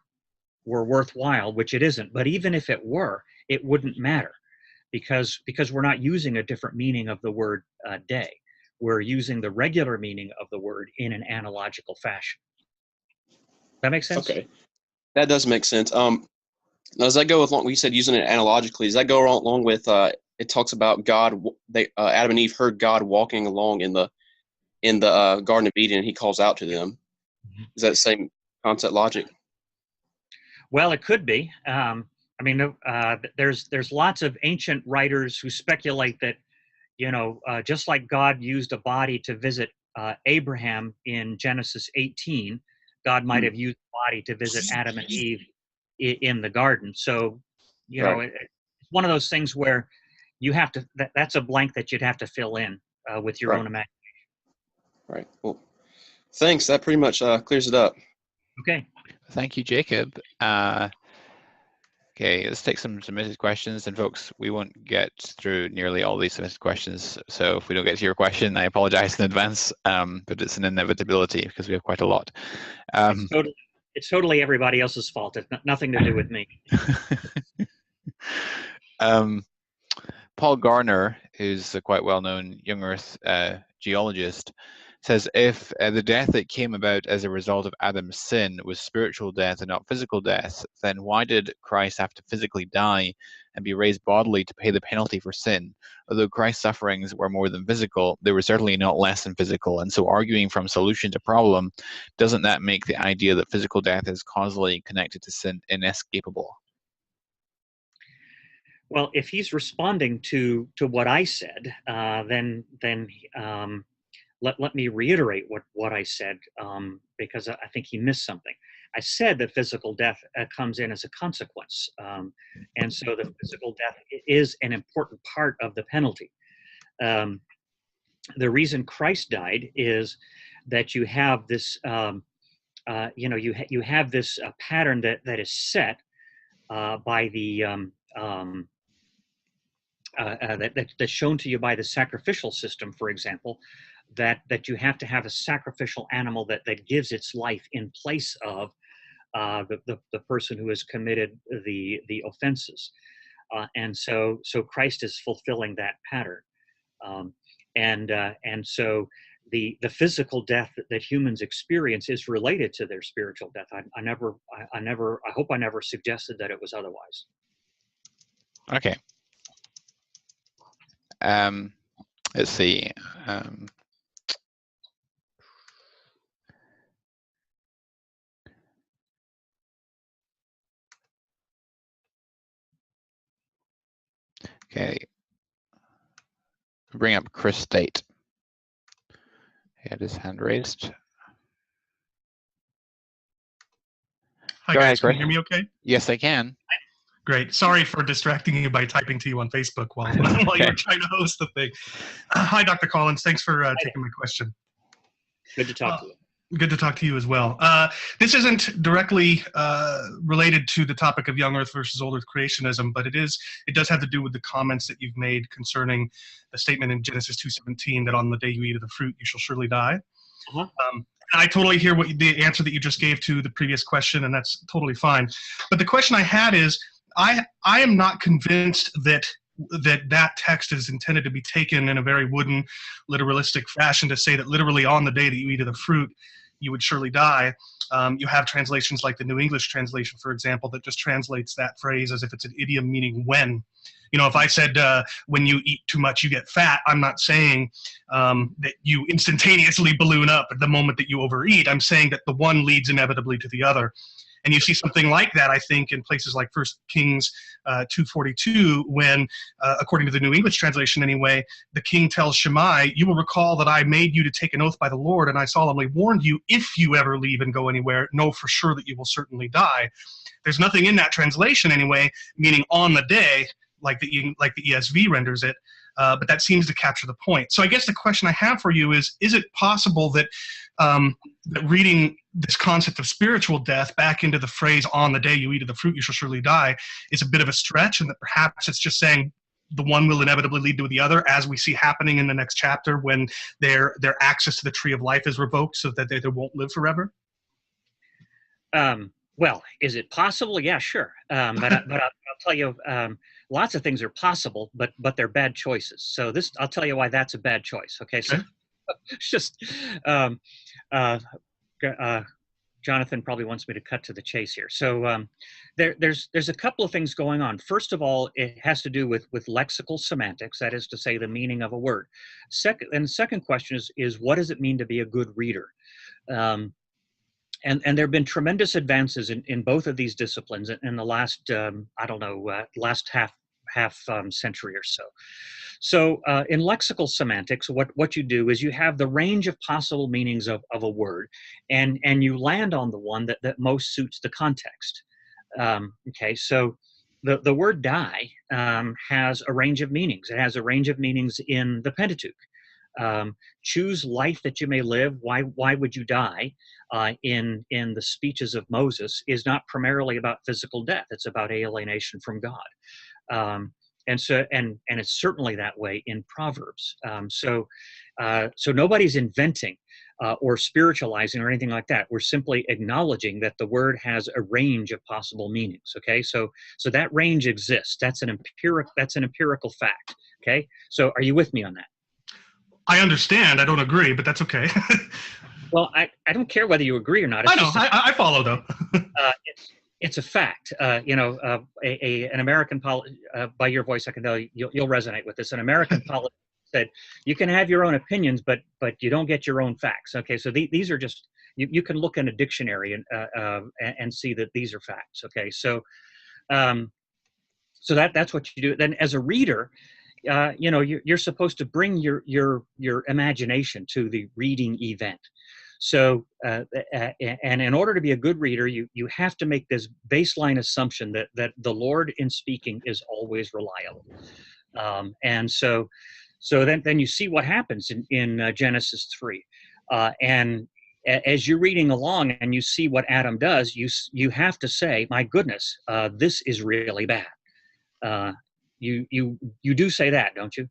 Speaker 2: worthwhile, which it isn't, but even if it were, it wouldn't matter, because we're not using a different meaning of the word day. We're using the regular meaning of the word in an analogical fashion. That makes sense?
Speaker 7: Okay, that does make sense. Now, does that go along? You said using it analogically. Does that go along with? It talks about God. Adam and Eve heard God walking along in the Garden of Eden, and He calls out to them. Is that the same concept logic?
Speaker 2: Well, it could be. I mean, there's lots of ancient writers who speculate that, just like God used a body to visit Abraham in Genesis 18, God might have used a body to visit Adam and Eve in the garden. So, it's one of those things where you have to, that's a blank that you'd have to fill in with your own imagination.
Speaker 7: Right. Well, thanks. That pretty much clears it up.
Speaker 2: Okay.
Speaker 1: Thank you, Jacob. Okay, let's take some submitted questions. And folks, we won't get through nearly all these submitted questions. So if we don't get to your question, I apologize in advance, but it's an inevitability because we have quite a lot.
Speaker 2: It's totally everybody else's fault. It's nothing to do with me.
Speaker 1: Paul Garner, who's a quite well-known young Earth geologist, says if the death that came about as a result of Adam's sin was spiritual death and not physical death, then why did Christ have to physically die and be raised bodily to pay the penalty for sin? Although Christ's sufferings were more than physical, they were certainly not less than physical. And so arguing from solution to problem, doesn't that make the idea that physical death is causally connected to sin inescapable?
Speaker 2: Well, if he's responding to what I said, then let me reiterate what I said, because I think he missed something. I said that physical death comes in as a consequence, and so the physical death is an important part of the penalty. The reason Christ died is that you have this, you have this pattern that is set by the that's shown to you by the sacrificial system, for example, that you have to have a sacrificial animal that gives its life in place of the person who has committed the offenses, and so Christ is fulfilling that pattern, and so the physical death that humans experience is related to their spiritual death. I hope I never suggested that it was otherwise.
Speaker 1: Okay. Let's see. Okay. Bring up Chris State. He had his hand raised.
Speaker 8: Hi,
Speaker 1: Go
Speaker 8: guys.
Speaker 1: ahead,
Speaker 8: Can
Speaker 1: Chris.
Speaker 8: you hear me okay?
Speaker 1: Yes, I can.
Speaker 8: Great. Sorry for distracting you by typing to you on Facebook while you were trying to host the thing. Hi, Dr. Collins. Thanks for taking my question.
Speaker 2: Good to talk to you.
Speaker 8: Good to talk to you as well. This isn't directly related to the topic of young Earth versus old Earth creationism, but it does have to do with the comments that you've made concerning the statement in Genesis 2:17 that on the day you eat of the fruit, you shall surely die.
Speaker 2: Uh-huh.
Speaker 8: I totally hear the answer that you just gave to the previous question, and that's totally fine. But the question I had is, I am not convinced that text is intended to be taken in a very wooden, literalistic fashion to say that literally on the day that you eat of the fruit, you would surely die. You have translations like the New English translation, for example, that just translates that phrase as if it's an idiom meaning when. If I said when you eat too much, you get fat, I'm not saying that you instantaneously balloon up at the moment that you overeat. I'm saying that the one leads inevitably to the other. And you see something like that, I think, in places like 1 Kings 2:42, when, according to the New English translation anyway, the king tells Shimei, "You will recall that I made you to take an oath by the Lord, and I solemnly warned you, if you ever leave and go anywhere, know for sure that you will certainly die." There's nothing in that translation anyway, meaning on the day, like the ESV renders it, but that seems to capture the point. So I guess the question I have for you is it possible that reading this concept of spiritual death back into the phrase "on the day you eat of the fruit you shall surely die" is a bit of a stretch, and that perhaps it's just saying the one will inevitably lead to the other, as we see happening in the next chapter when their access to the tree of life is revoked so that they won't live forever?
Speaker 2: Well, is it possible? Yeah, sure. But I'll tell you, lots of things are possible, but they're bad choices. So I'll tell you why that's a bad choice. Okay, so it's just Jonathan probably wants me to cut to the chase here. So there's a couple of things going on. First of all, it has to do with lexical semantics, that is to say, the meaning of a word. The second question is what does it mean to be a good reader? And there have been tremendous advances in both of these disciplines in the last last half century or so. So in lexical semantics, what you do is you have the range of possible meanings of a word, and you land on the one that most suits the context. Okay, so the word die has a range of meanings. It has a range of meanings in the Pentateuch. Choose life that you may live. Why would you die? In the speeches of Moses is not primarily about physical death. It's about alienation from God. And it's certainly that way in Proverbs. So nobody's inventing or spiritualizing or anything like that. We're simply acknowledging that the word has a range of possible meanings. Okay, so that range exists. That's an empirical fact. Okay, so are you with me on that?
Speaker 8: I understand. I don't agree, but that's okay.
Speaker 2: Well, I don't care whether you agree or not.
Speaker 8: I know. I follow, though.
Speaker 2: It's a fact. An American by your voice, I can tell you'll resonate with this. An American politician said, "You can have your own opinions, but you don't get your own facts." Okay, so these are just you can look in a dictionary and see that these are facts. Okay, so that's what you do. Then, as a reader, you're supposed to bring your imagination to the reading event. So, and in order to be a good reader, you have to make this baseline assumption that the Lord in speaking is always reliable. And so then you see what happens in Genesis 3. And as you're reading along and you see what Adam does, you have to say, my goodness, this is really bad. You do say that, don't you?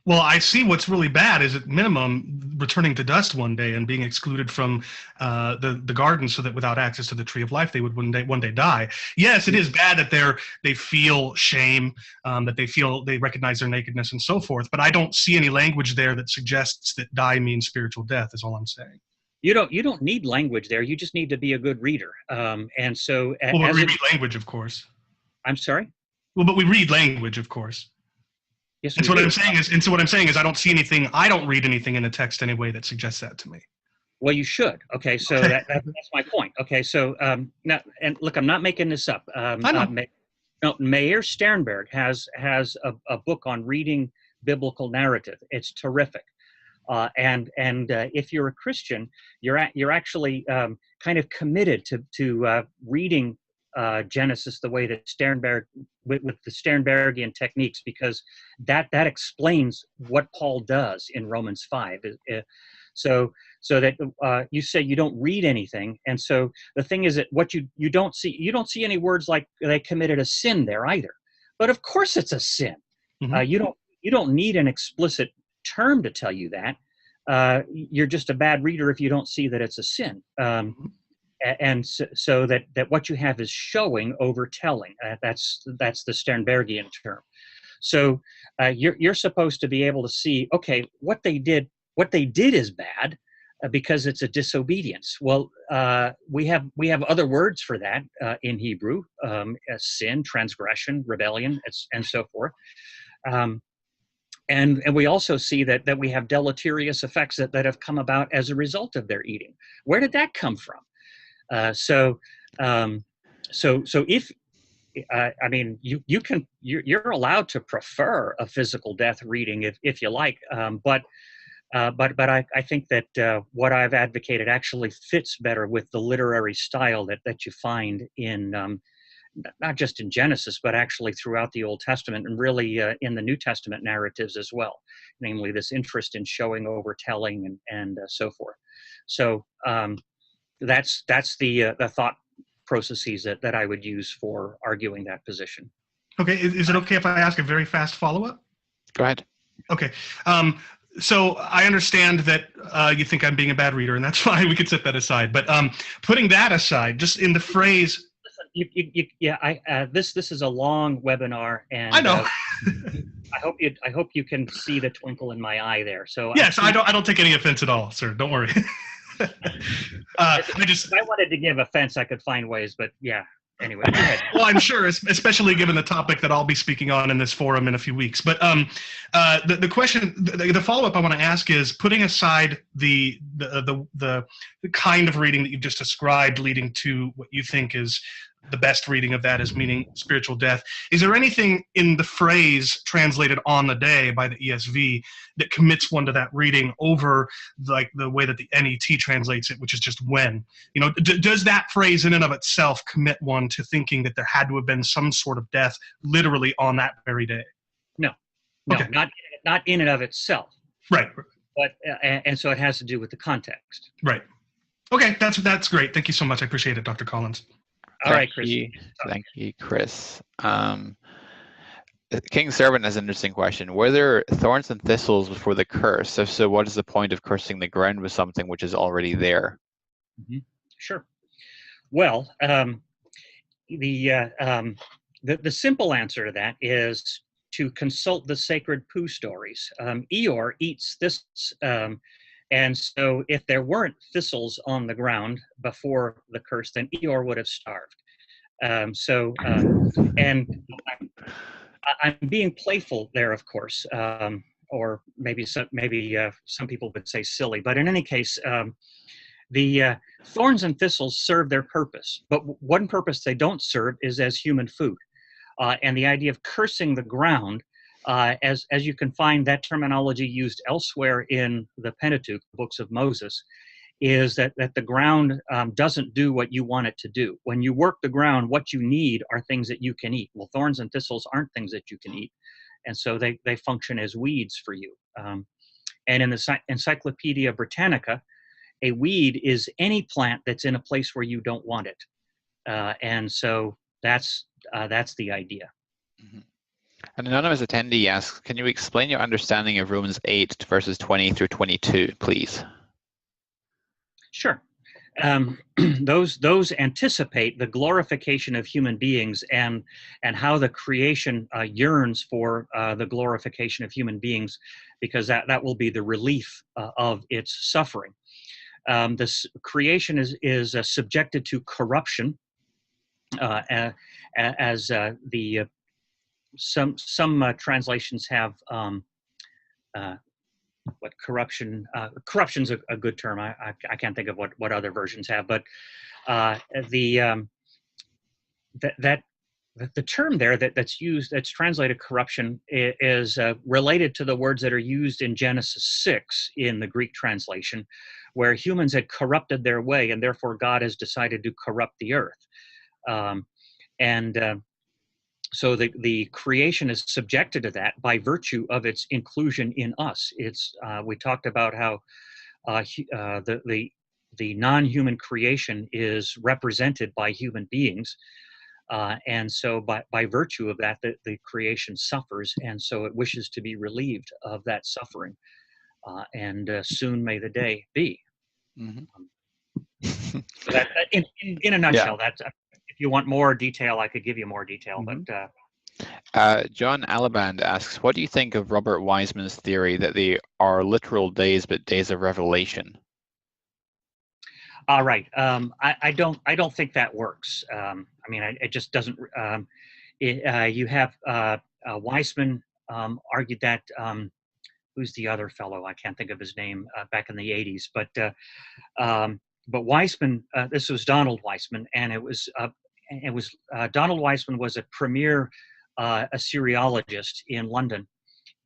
Speaker 8: Well, I see what's really bad is at minimum returning to dust one day and being excluded from the garden, so that without access to the tree of life, they would one day die. Yes, it is bad that they feel shame, that they recognize their nakedness and so forth. But I don't see any language there that suggests that die means spiritual death. Is all I'm saying. You
Speaker 2: don't need language there. You just need to be a good reader. And so,
Speaker 8: we read language, of course.
Speaker 2: I'm sorry.
Speaker 8: Well, but we read language, of course.
Speaker 2: Yes,
Speaker 8: and so what I'm saying is I don't see anything, I don't read anything in the text anyway that suggests that to me.
Speaker 2: Well, you should. Okay, so that's my point. Okay, so now, and look, I'm not making this up.
Speaker 8: I know.
Speaker 2: Meir Sternberg has a book on reading biblical narrative. It's terrific. And if you're a Christian, you're actually kind of committed to reading Genesis the way that Sternberg, with the Sternbergian techniques, because that explains what Paul does in Romans 5. So that you say you don't read anything, and so the thing is that what you don't see any words like they committed a sin there either. But of course it's a sin. Mm-hmm. You don't need an explicit term to tell you that. You're just a bad reader if you don't see that it's a sin. And so that what you have is showing over telling. That's the Sternbergian term. So you're supposed to be able to see, okay, what they did is bad because it's a disobedience. Well, we have other words for that in Hebrew: sin, transgression, rebellion, and so forth. And we also see that we have deleterious effects that have come about as a result of their eating. Where did that come from? So if I mean you're allowed to prefer a physical death reading if you like, but I think that what I've advocated actually fits better with the literary style that you find in not just in Genesis, but actually throughout the Old Testament and really in the New Testament narratives as well, namely this interest in showing over telling and so forth. So that's the thought processes that I would use for arguing that position.
Speaker 8: Okay, is it okay if I ask a very fast follow-up?
Speaker 1: Go ahead.
Speaker 8: Okay, so I understand that you think I'm being a bad reader, and that's fine. We could set that aside. But putting that aside, just in the phrase,
Speaker 2: this is a long webinar, and
Speaker 8: I know.
Speaker 2: I hope you can see the twinkle in my eye there. So
Speaker 8: yes, I don't take any offense at all, sir. Don't worry.
Speaker 2: If I wanted to give offense, I could find ways, but yeah. Anyway, go ahead.
Speaker 8: Well, I'm sure, especially given the topic that I'll be speaking on in this forum in a few weeks. But the question, the follow-up I want to ask is, putting aside the kind of reading that you've just described, leading to what you think is the best reading of that as meaning spiritual death. Is there anything in the phrase translated "on the day" by the ESV that commits one to that reading over like the way that the NET translates it, which is just "when"? You know, does that phrase in and of itself commit one to thinking that there had to have been some sort of death literally on that very day?
Speaker 2: No,
Speaker 8: Okay.
Speaker 2: not in and of itself.
Speaker 8: Right.
Speaker 2: But and so it has to do with the context.
Speaker 8: Right. Okay, that's great. Thank you so much. I appreciate it, Dr. Collins.
Speaker 2: All right, Chris.
Speaker 1: Thank you, Chris. King Servant has an interesting question. Were there thorns and thistles before the curse? If so, what is the point of cursing the ground with something which is already there?
Speaker 2: Mm-hmm. Sure. Well, the simple answer to that is to consult the sacred poo stories. Eeyore eats thistles, and so if there weren't thistles on the ground before the curse, then Eeyore would have starved. And I'm being playful there, of course, or maybe some people would say silly, but in any case, the thorns and thistles serve their purpose, but one purpose they don't serve is as human food. And the idea of cursing the ground, as you can find that terminology used elsewhere in the Pentateuch, books of Moses, is that the ground doesn't do what you want it to do. When you work the ground, what you need are things that you can eat. Well, thorns and thistles aren't things that you can eat, and so they function as weeds for you. And in the Encyclopedia Britannica, a weed is any plant that's in a place where you don't want it, and so that's the idea.
Speaker 1: Mm-hmm. An anonymous attendee asks, can you explain your understanding of Romans 8 verses 20 through 22, please?
Speaker 2: Sure. Those anticipate the glorification of human beings and how the creation yearns for the glorification of human beings, because that will be the relief of its suffering. This creation is subjected to corruption, as some translations have what corruption. Corruption's a good term. I can't think of what other versions have, but the term there that's used, that's translated corruption, is related to the words that are used in Genesis 6 in the Greek translation, where humans had corrupted their way, and therefore God has decided to corrupt the earth. So the creation is subjected to that by virtue of its inclusion in us. We talked about how the non-human creation is represented by human beings, and so by virtue of that, the creation suffers, and so it wishes to be relieved of that suffering. And soon may the day be.
Speaker 1: Mm-hmm.
Speaker 2: So that, in a nutshell, that's. If you want more detail, I could give you more detail,
Speaker 1: mm-hmm.
Speaker 2: but
Speaker 1: John Alaband asks, what do you think of Robert Wiseman's theory that they are literal days, but days of revelation?
Speaker 2: Right. I don't think that works. I mean, it just doesn't. You have Wiseman argued that. Who's the other fellow? I can't think of his name. Back in the 80s, but Wiseman. This was Donald Wiseman, and it was Donald Wiseman was a premier Assyriologist in London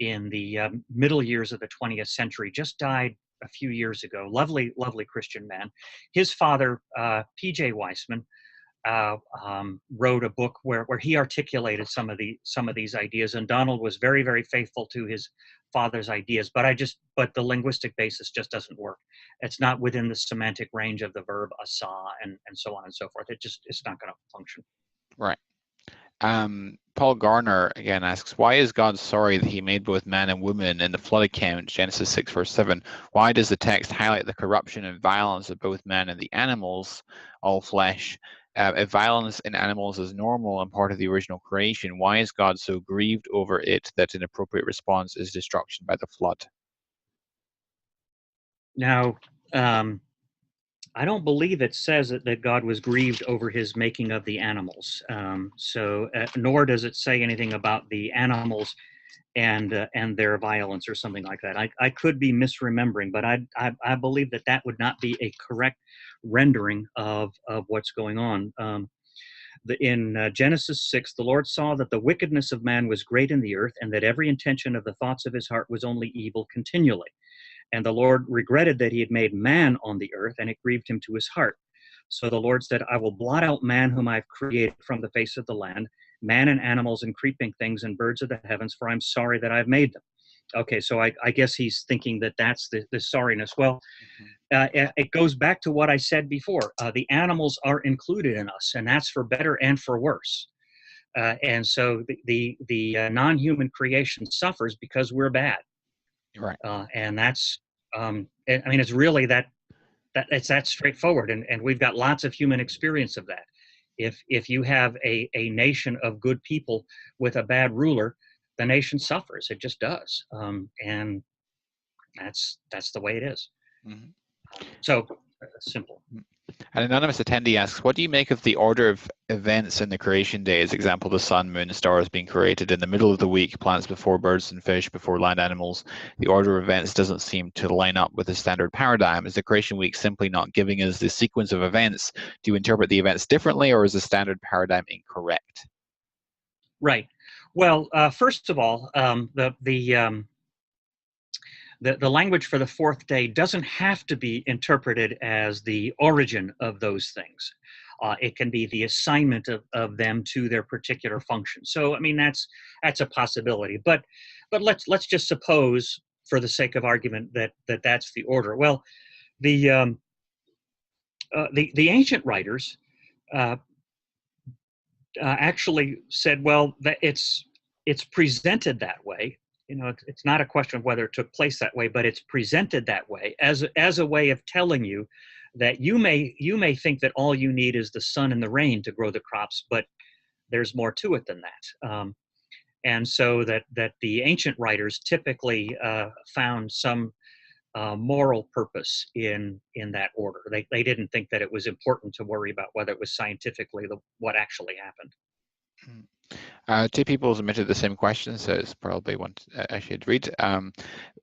Speaker 2: in the middle years of the 20th century. Just died a few years ago. Lovely Christian man. His father, P.J. Wiseman, wrote a book where he articulated some of these ideas, and Donald was very, very faithful to his father's ideas. But the linguistic basis just doesn't work. It's not within the semantic range of the verb asa and so on and so forth. It's not going to function.
Speaker 1: Right. Paul Garner again asks, why is God sorry that he made both man and woman in the flood account, Genesis 6 verse 7? Why does the text highlight the corruption and violence of both men and the animals, all flesh? If violence in animals is normal and part of the original creation, why is God so grieved over it that an appropriate response is destruction by the flood?
Speaker 2: Now, I don't believe it says that God was grieved over his making of the animals. Nor does it say anything about the animals and their violence or something like that. I could be misremembering, but I believe that would not be a correct rendering of what's going on. In Genesis 6, the Lord saw that the wickedness of man was great in the earth, and that every intention of the thoughts of his heart was only evil continually. And the Lord regretted that he had made man on the earth, and it grieved him to his heart. So the Lord said, I will blot out man whom I've created from the face of the land, man and animals and creeping things and birds of the heavens, for I'm sorry that I've made them. Okay, so I guess he's thinking that that's the sorriness. Well, it goes back to what I said before. The animals are included in us, and that's for better and for worse. And so the non-human creation suffers because we're bad.
Speaker 1: Right.
Speaker 2: And that's, I mean, it's really it's that straightforward. And we've got lots of human experience of that. If you have a nation of good people with a bad ruler, the nation suffers. It just does. And that's the way it is.
Speaker 1: Mm-hmm.
Speaker 2: So simple.
Speaker 1: An anonymous attendee asks, what do you make of the order of events in the creation days? Example, the sun, moon, stars being created in the middle of the week, plants before birds and fish, before land animals. The order of events doesn't seem to line up with the standard paradigm. Is the creation week simply not giving us the sequence of events? Do you interpret the events differently, or is the standard paradigm incorrect?
Speaker 2: Right. Well, first of all, the language for the fourth day doesn't have to be interpreted as the origin of those things. It can be the assignment of them to their particular function. So, I mean, that's a possibility. But let's just suppose, for the sake of argument, that's the order. Well, the ancient writers actually said, well, that it's presented that way. You know, it's not a question of whether it took place that way, but it's presented that way as a way of telling you that you may think that all you need is the sun and the rain to grow the crops, but there's more to it than that. And so that the ancient writers typically found some moral purpose in that order. They didn't think that it was important to worry about whether it was scientifically what actually happened.
Speaker 1: Two people submitted the same question, so it's probably one I should read. An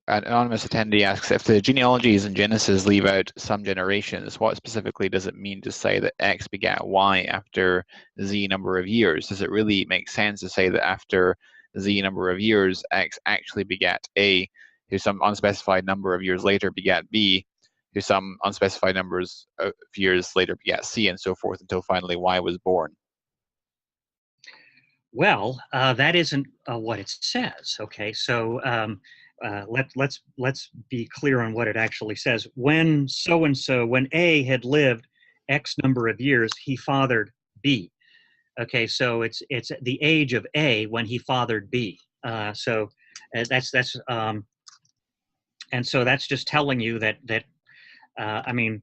Speaker 1: anonymous attendee asks, if the genealogies in Genesis leave out some generations, what specifically does it mean to say that X begat Y after Z number of years? Does it really make sense to say that after Z number of years, X actually begat A, who some unspecified number of years later begat B, who some unspecified numbers of years later begat C, and so forth, until finally Y was born?
Speaker 2: Well, that isn't what it says. Okay, so let's be clear on what it actually says. When so and so, when A had lived X number of years, he fathered B. Okay, so it's the age of A when he fathered B. So that's and so that's just telling you that I mean,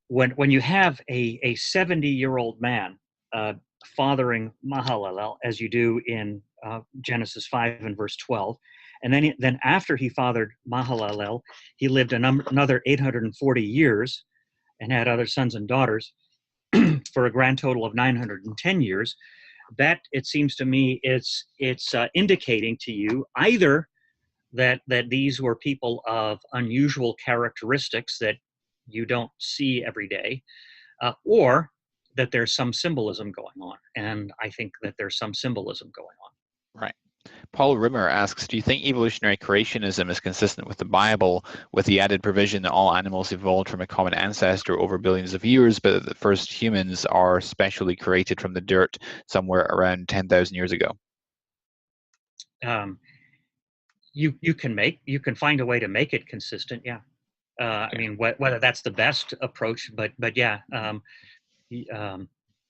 Speaker 2: when you have a 70-year-old man fathering Mahalalel, as you do in Genesis 5 and verse 12. And then after he fathered Mahalalel, he lived another 840 years and had other sons and daughters for a grand total of 910 years. That, it seems to me, it's indicating to you either that these were people of unusual characteristics that you don't see every day, or that there's some symbolism going on. And I think that there's some symbolism going on.
Speaker 1: Right. Paul Rimmer asks, do you think evolutionary creationism is consistent with the Bible, with the added provision that all animals evolved from a common ancestor over billions of years, but that the first humans are specially created from the dirt somewhere around 10,000 years ago?
Speaker 2: You can find a way to make it consistent. Yeah. I mean, whether that's the best approach, but yeah.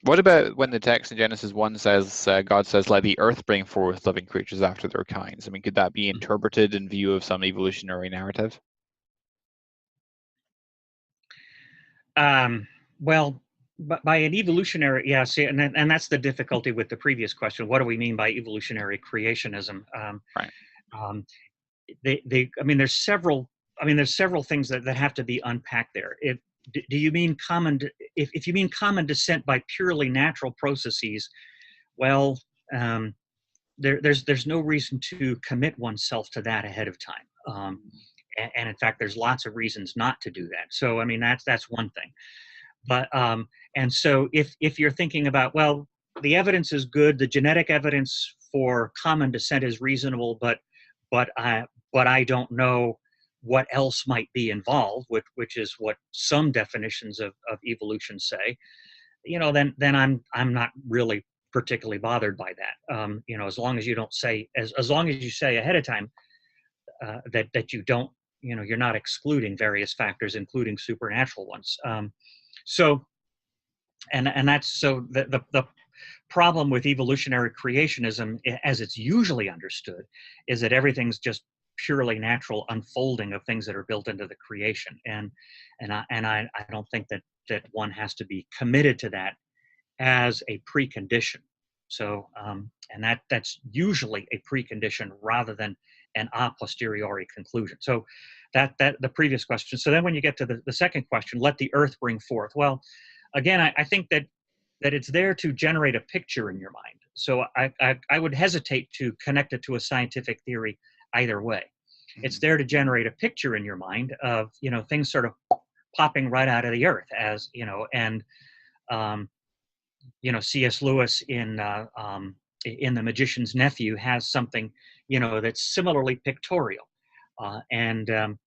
Speaker 1: What about when the text in Genesis 1 says, God says, let the earth bring forth living creatures after their kinds? I mean, could that be interpreted in view of some evolutionary narrative?
Speaker 2: Well, by an evolutionary, yeah, see, and that's the difficulty with the previous question. What do we mean by evolutionary creationism?
Speaker 1: Right.
Speaker 2: I mean, there's several things that have to be unpacked there. Do you mean if you mean common descent by purely natural processes, well, there's no reason to commit oneself to that ahead of time. And in fact, there's lots of reasons not to do that. So, I mean, that's one thing. But and so if you're thinking about, well, the evidence is good. The genetic evidence for common descent is reasonable, but I don't know what else might be involved, which is what some definitions of evolution say. Then I'm not really particularly bothered by that. As long as you don't say, as long as you say ahead of time that you don't, you're not excluding various factors, including supernatural ones. The problem with evolutionary creationism, as it's usually understood, is that everything's just purely natural unfolding of things that are built into the creation, and I don't think that one has to be committed to that as a precondition. So and that's usually a precondition rather than an a posteriori conclusion. So that the previous question. So then when you get to the second question, let the earth bring forth. Well, again, I think that it's there to generate a picture in your mind. So I would hesitate to connect it to a scientific theory either way. It's there to generate a picture in your mind of, things sort of popping right out of the earth, as, and C.S. Lewis in The Magician's Nephew has something, that's similarly pictorial. And the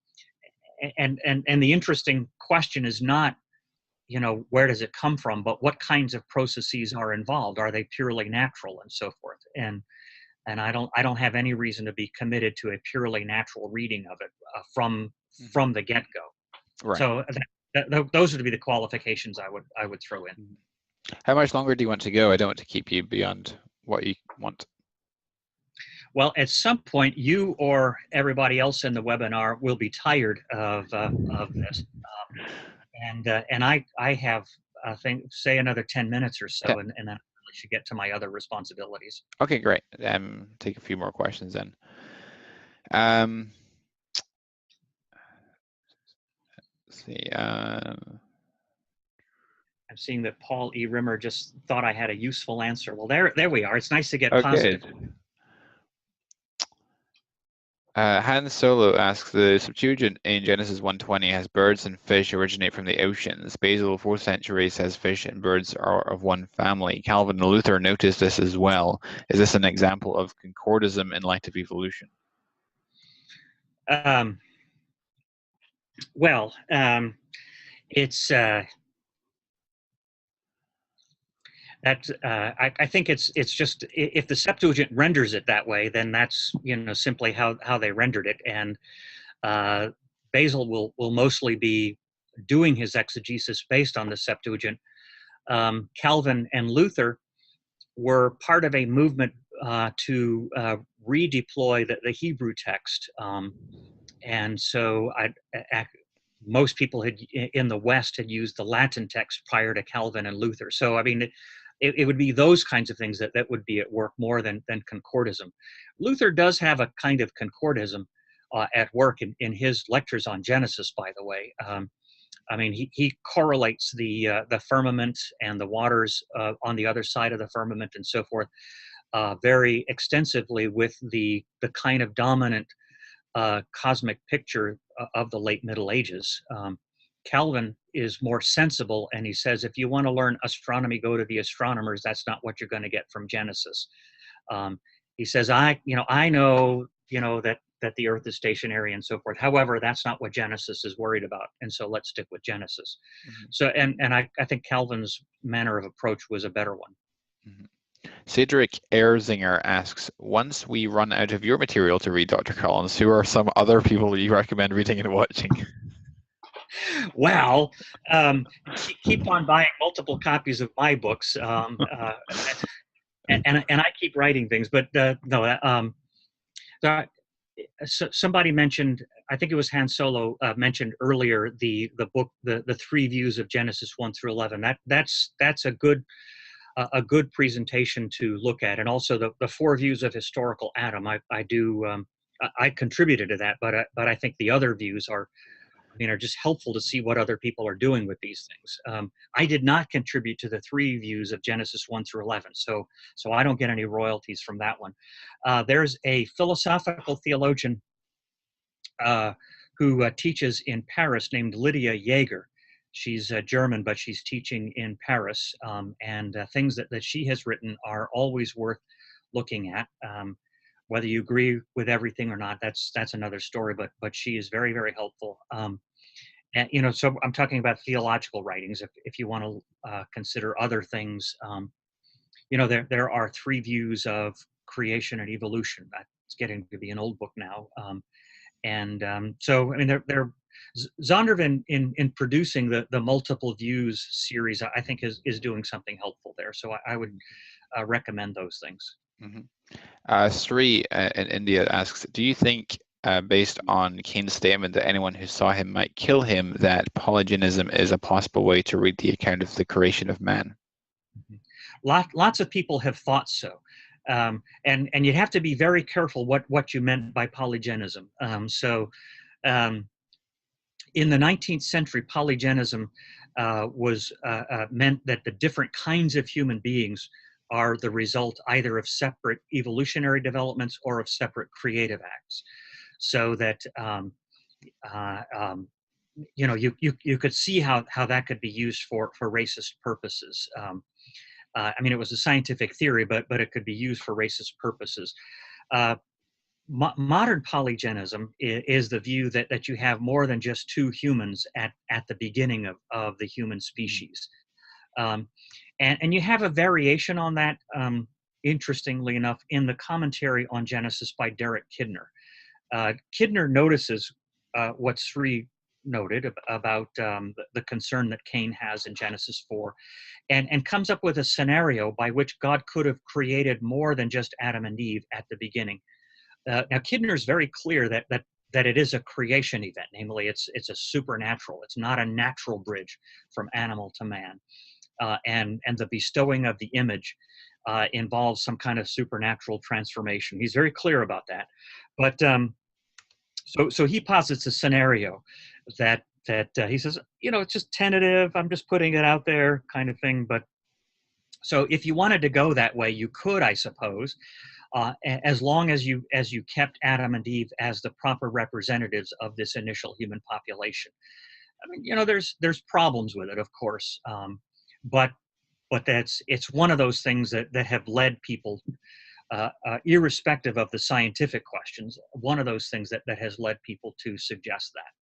Speaker 2: interesting question is not, where does it come from, but what kinds of processes are involved? Are they purely natural, and so forth? And I don't have any reason to be committed to a purely natural reading of it from the get-go.
Speaker 1: Right.
Speaker 2: So those would be the qualifications I would throw in.
Speaker 1: How much longer do you want to go? I don't want to keep you beyond what you want.
Speaker 2: Well, at some point, you or everybody else in the webinar will be tired of this, and I have say another 10 minutes or so,
Speaker 1: Okay.
Speaker 2: and then I really should get to my other responsibilities.
Speaker 1: Okay, great. Take a few more questions then. Let's see.
Speaker 2: I'm seeing that Paul E. Rimmer just thought I had a useful answer. Well, there we are. It's nice to get positive.
Speaker 1: Han Solo asks, the Septuagint in Genesis 1:20 has birds and fish originate from the oceans. Basil, 4th century, says fish and birds are of one family. Calvin and Luther noticed this as well. Is this an example of concordism in light of evolution?
Speaker 2: It's I think it's just, if the Septuagint renders it that way, then that's simply how they rendered it, and Basil will mostly be doing his exegesis based on the Septuagint. Calvin and Luther were part of a movement to redeploy the Hebrew text, and so most people in the West had used the Latin text prior to Calvin and Luther. So I mean, it would be those kinds of things that would be at work more than concordism. Luther does have a kind of concordism at work in his lectures on Genesis, by the way. I mean, he correlates the firmament and the waters on the other side of the firmament and so forth very extensively with the kind of dominant cosmic picture of the late Middle Ages. Calvin is more sensible, and he says, if you want to learn astronomy, go to the astronomers. That's not what you're going to get from Genesis. He says, I know that the earth is stationary and so forth. However, that's not what Genesis is worried about, and so let's stick with Genesis. Mm-hmm. So, and I think Calvin's manner of approach was a better one.
Speaker 1: Mm-hmm. Cedric Erzinger asks, once we run out of your material to read, Dr. Collins, who are some other people you recommend reading and watching?
Speaker 2: Well, keep on buying multiple copies of my books, and I keep writing things. But somebody mentioned, I think it was Han Solo mentioned earlier, the book, the three views of Genesis 1 through 11. That's a good presentation to look at, and also the four views of historical Adam. I contributed to that, but I think the other views are just helpful to see what other people are doing with these things. I did not contribute to the three views of Genesis 1 through 11, so I don't get any royalties from that one. There's a philosophical theologian who teaches in Paris named Lydia Jaeger, She's German, but she's teaching in Paris, and things that she has written are always worth looking at. Whether you agree with everything or not, that's another story. But she is very, very helpful. And so I'm talking about theological writings. If you want to consider other things, there are three views of creation and evolution. It's getting to be an old book now. So I mean, Zondervan in producing the multiple views series, I think is doing something helpful there. So I would recommend those things.
Speaker 1: Mm-hmm. Sri in India asks, do you think, based on Cain's statement that anyone who saw him might kill him, that polygenism is a possible way to read the account of the creation of man?
Speaker 2: Lots of people have thought so. And you have to be very careful what you meant by polygenism. In the 19th century, polygenism was meant that the different kinds of human beings are the result either of separate evolutionary developments or of separate creative acts. So that you could see how that could be used for racist purposes. I mean, it was a scientific theory, but it could be used for racist purposes. Modern polygenism is the view that you have more than just two humans at the beginning of the human species. And you have a variation on that, interestingly enough, in the commentary on Genesis by Derek Kidner. Kidner notices what Sri noted about the concern that Cain has in Genesis 4, and comes up with a scenario by which God could have created more than just Adam and Eve at the beginning. Now, Kidner is very clear that it is a creation event, namely it's a supernatural. It's not a natural bridge from animal to man, and the bestowing of the image involves some kind of supernatural transformation. He's very clear about that, but so he posits a scenario that he says, it's just tentative. I'm just putting it out there, kind of thing. But so if you wanted to go that way, you could, I suppose. As long as you kept Adam and Eve as the proper representatives of this initial human population. I mean, there's problems with it, of course, but it's one of those things that have led people, irrespective of the scientific questions, one of those things that has led people to suggest that.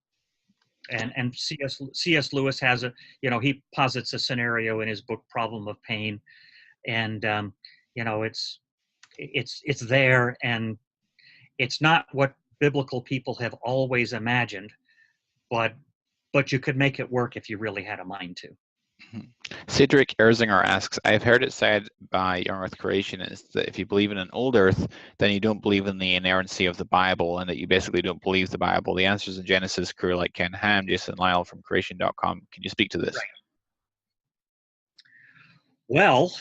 Speaker 2: And C.S. Lewis has he posits a scenario in his book Problem of Pain, and it's there, and it's not what biblical people have always imagined, but you could make it work if you really had a mind to.
Speaker 1: Cedric Erzinger asks, I've heard it said by Young Earth Creationists that if you believe in an old Earth, then you don't believe in the inerrancy of the Bible, and that you basically don't believe the Bible. The Answers in Genesis crew like Ken Ham, Jason Lyle from creation.com. Can you speak to this?
Speaker 2: Right. Well,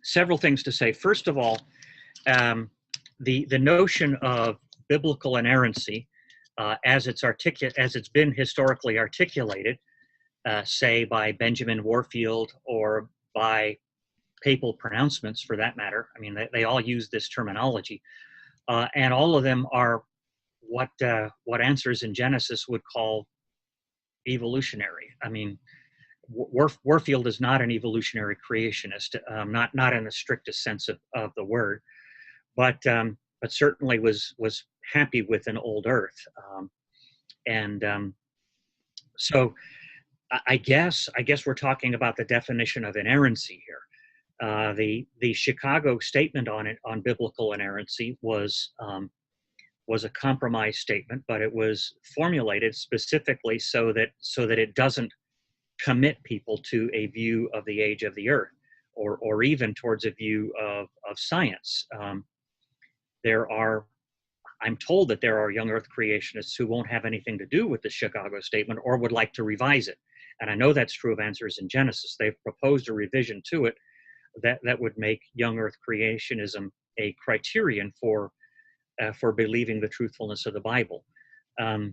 Speaker 2: several things to say. First of all, the notion of biblical inerrancy, as it's been historically articulated, say by Benjamin Warfield or by papal pronouncements, for that matter. I mean, they all use this terminology, and all of them are what Answers in Genesis would call evolutionary. I mean, Warfield is not an evolutionary creationist, not in the strictest sense of the word, but certainly was happy with an old Earth, so I guess we're talking about the definition of inerrancy here. The Chicago statement on biblical inerrancy was a compromise statement, but it was formulated specifically so that it doesn't commit people to a view of the age of the Earth, or even towards a view of science. I'm told that there are young Earth creationists who won't have anything to do with the Chicago statement or would like to revise it. And I know that's true of Answers in Genesis. They've proposed a revision to it that would make young Earth creationism a criterion for believing the truthfulness of the Bible. I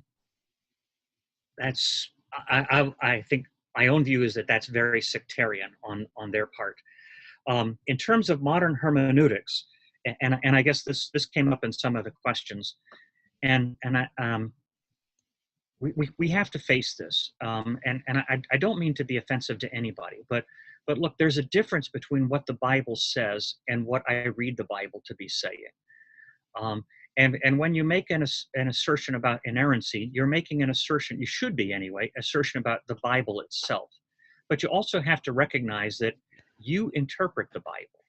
Speaker 2: think my own view is that that's very sectarian on their part. In terms of modern hermeneutics, and I guess this came up in some of the questions, and we have to face this. And I don't mean to be offensive to anybody, but look, there's a difference between what the Bible says and what I read the Bible to be saying. And when you make an assertion about inerrancy, you're making an assertion, you should be anyway, assertion about the Bible itself. But you also have to recognize that you interpret the Bible,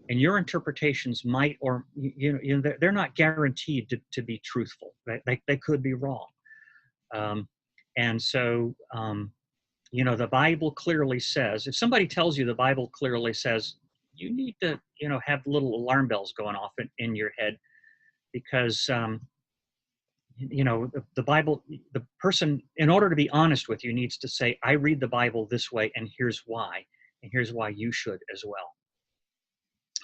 Speaker 2: and your interpretations might, or they're not guaranteed to be truthful. They could be wrong. And so, the Bible clearly says, if somebody tells you the Bible clearly says, you need to, have little alarm bells going off in your head, because, the Bible, the person, in order to be honest with you, needs to say, I read the Bible this way, and here's why you should as well.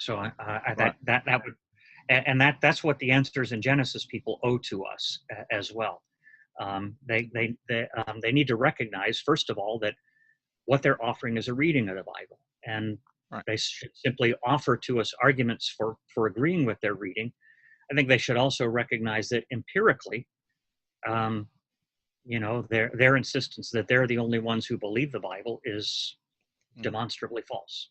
Speaker 2: So that would, and that's what the Answers in Genesis people owe to us as well. They need to recognize, first of all, that what they're offering is a reading of the Bible, and they should simply offer to us arguments for agreeing with their reading. I think they should also recognize that empirically, their insistence that they're the only ones who believe the Bible is demonstrably false.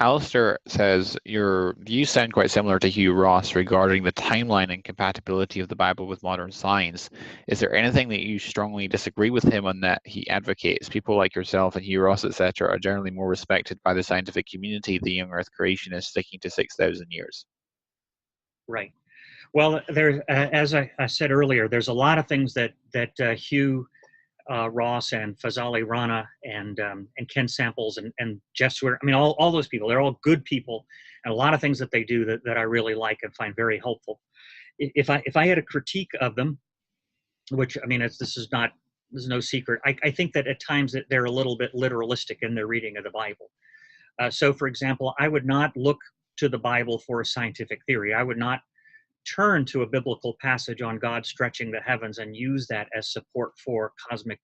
Speaker 1: Alistair says, your views sound quite similar to Hugh Ross regarding the timeline and compatibility of the Bible with modern science. Is there anything that you strongly disagree with him on that he advocates? People like yourself and Hugh Ross, etc., are generally more respected by the scientific community. The young Earth creationists sticking to 6,000 years.
Speaker 2: Right. Well, as I said earlier, there's a lot of things that Hugh Ross and Fazali Rana and Ken Samples and Jeff Stewart, I mean, all those people, they're all good people, and a lot of things that they do that I really like and find very helpful. If I had a critique of them, which, I mean, this is no secret, I think that at times that they're a little bit literalistic in their reading of the Bible. So, for example, I would not look to the Bible for a scientific theory. I would not turn to a biblical passage on God stretching the heavens and use that as support for cosmic,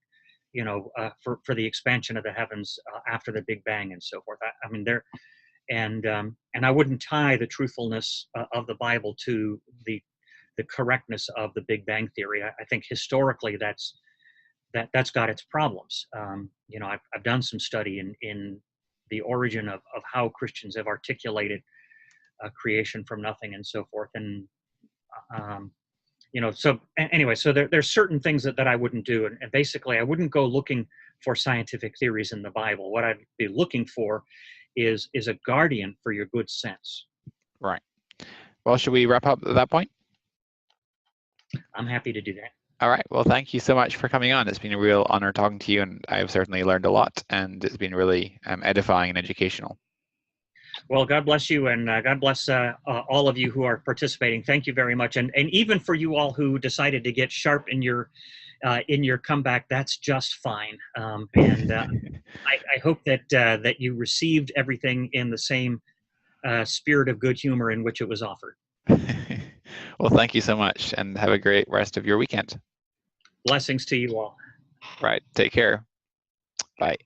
Speaker 2: for the expansion of the heavens after the Big Bang and so forth. I mean, and I wouldn't tie the truthfulness of the Bible to the correctness of the Big Bang theory. I think historically that's got its problems. I've done some study in the origin of how Christians have articulated creation from nothing and so forth. And, so anyway, so there's certain things that I wouldn't do. And basically, I wouldn't go looking for scientific theories in the Bible. What I'd be looking for is a guardian for your good sense.
Speaker 1: Right. Well, should we wrap up at that point?
Speaker 2: I'm happy to do that.
Speaker 1: All right. Well, thank you so much for coming on. It's been a real honor talking to you, and I've certainly learned a lot, and it's been really edifying and educational.
Speaker 2: Well, God bless you, and God bless all of you who are participating. Thank you very much, and even for you all who decided to get sharp in your comeback, that's just fine. I hope that you received everything in the same spirit of good humor in which it was offered.
Speaker 1: Well, thank you so much, and have a great rest of your weekend.
Speaker 2: Blessings to you all.
Speaker 1: Right. Take care. Bye.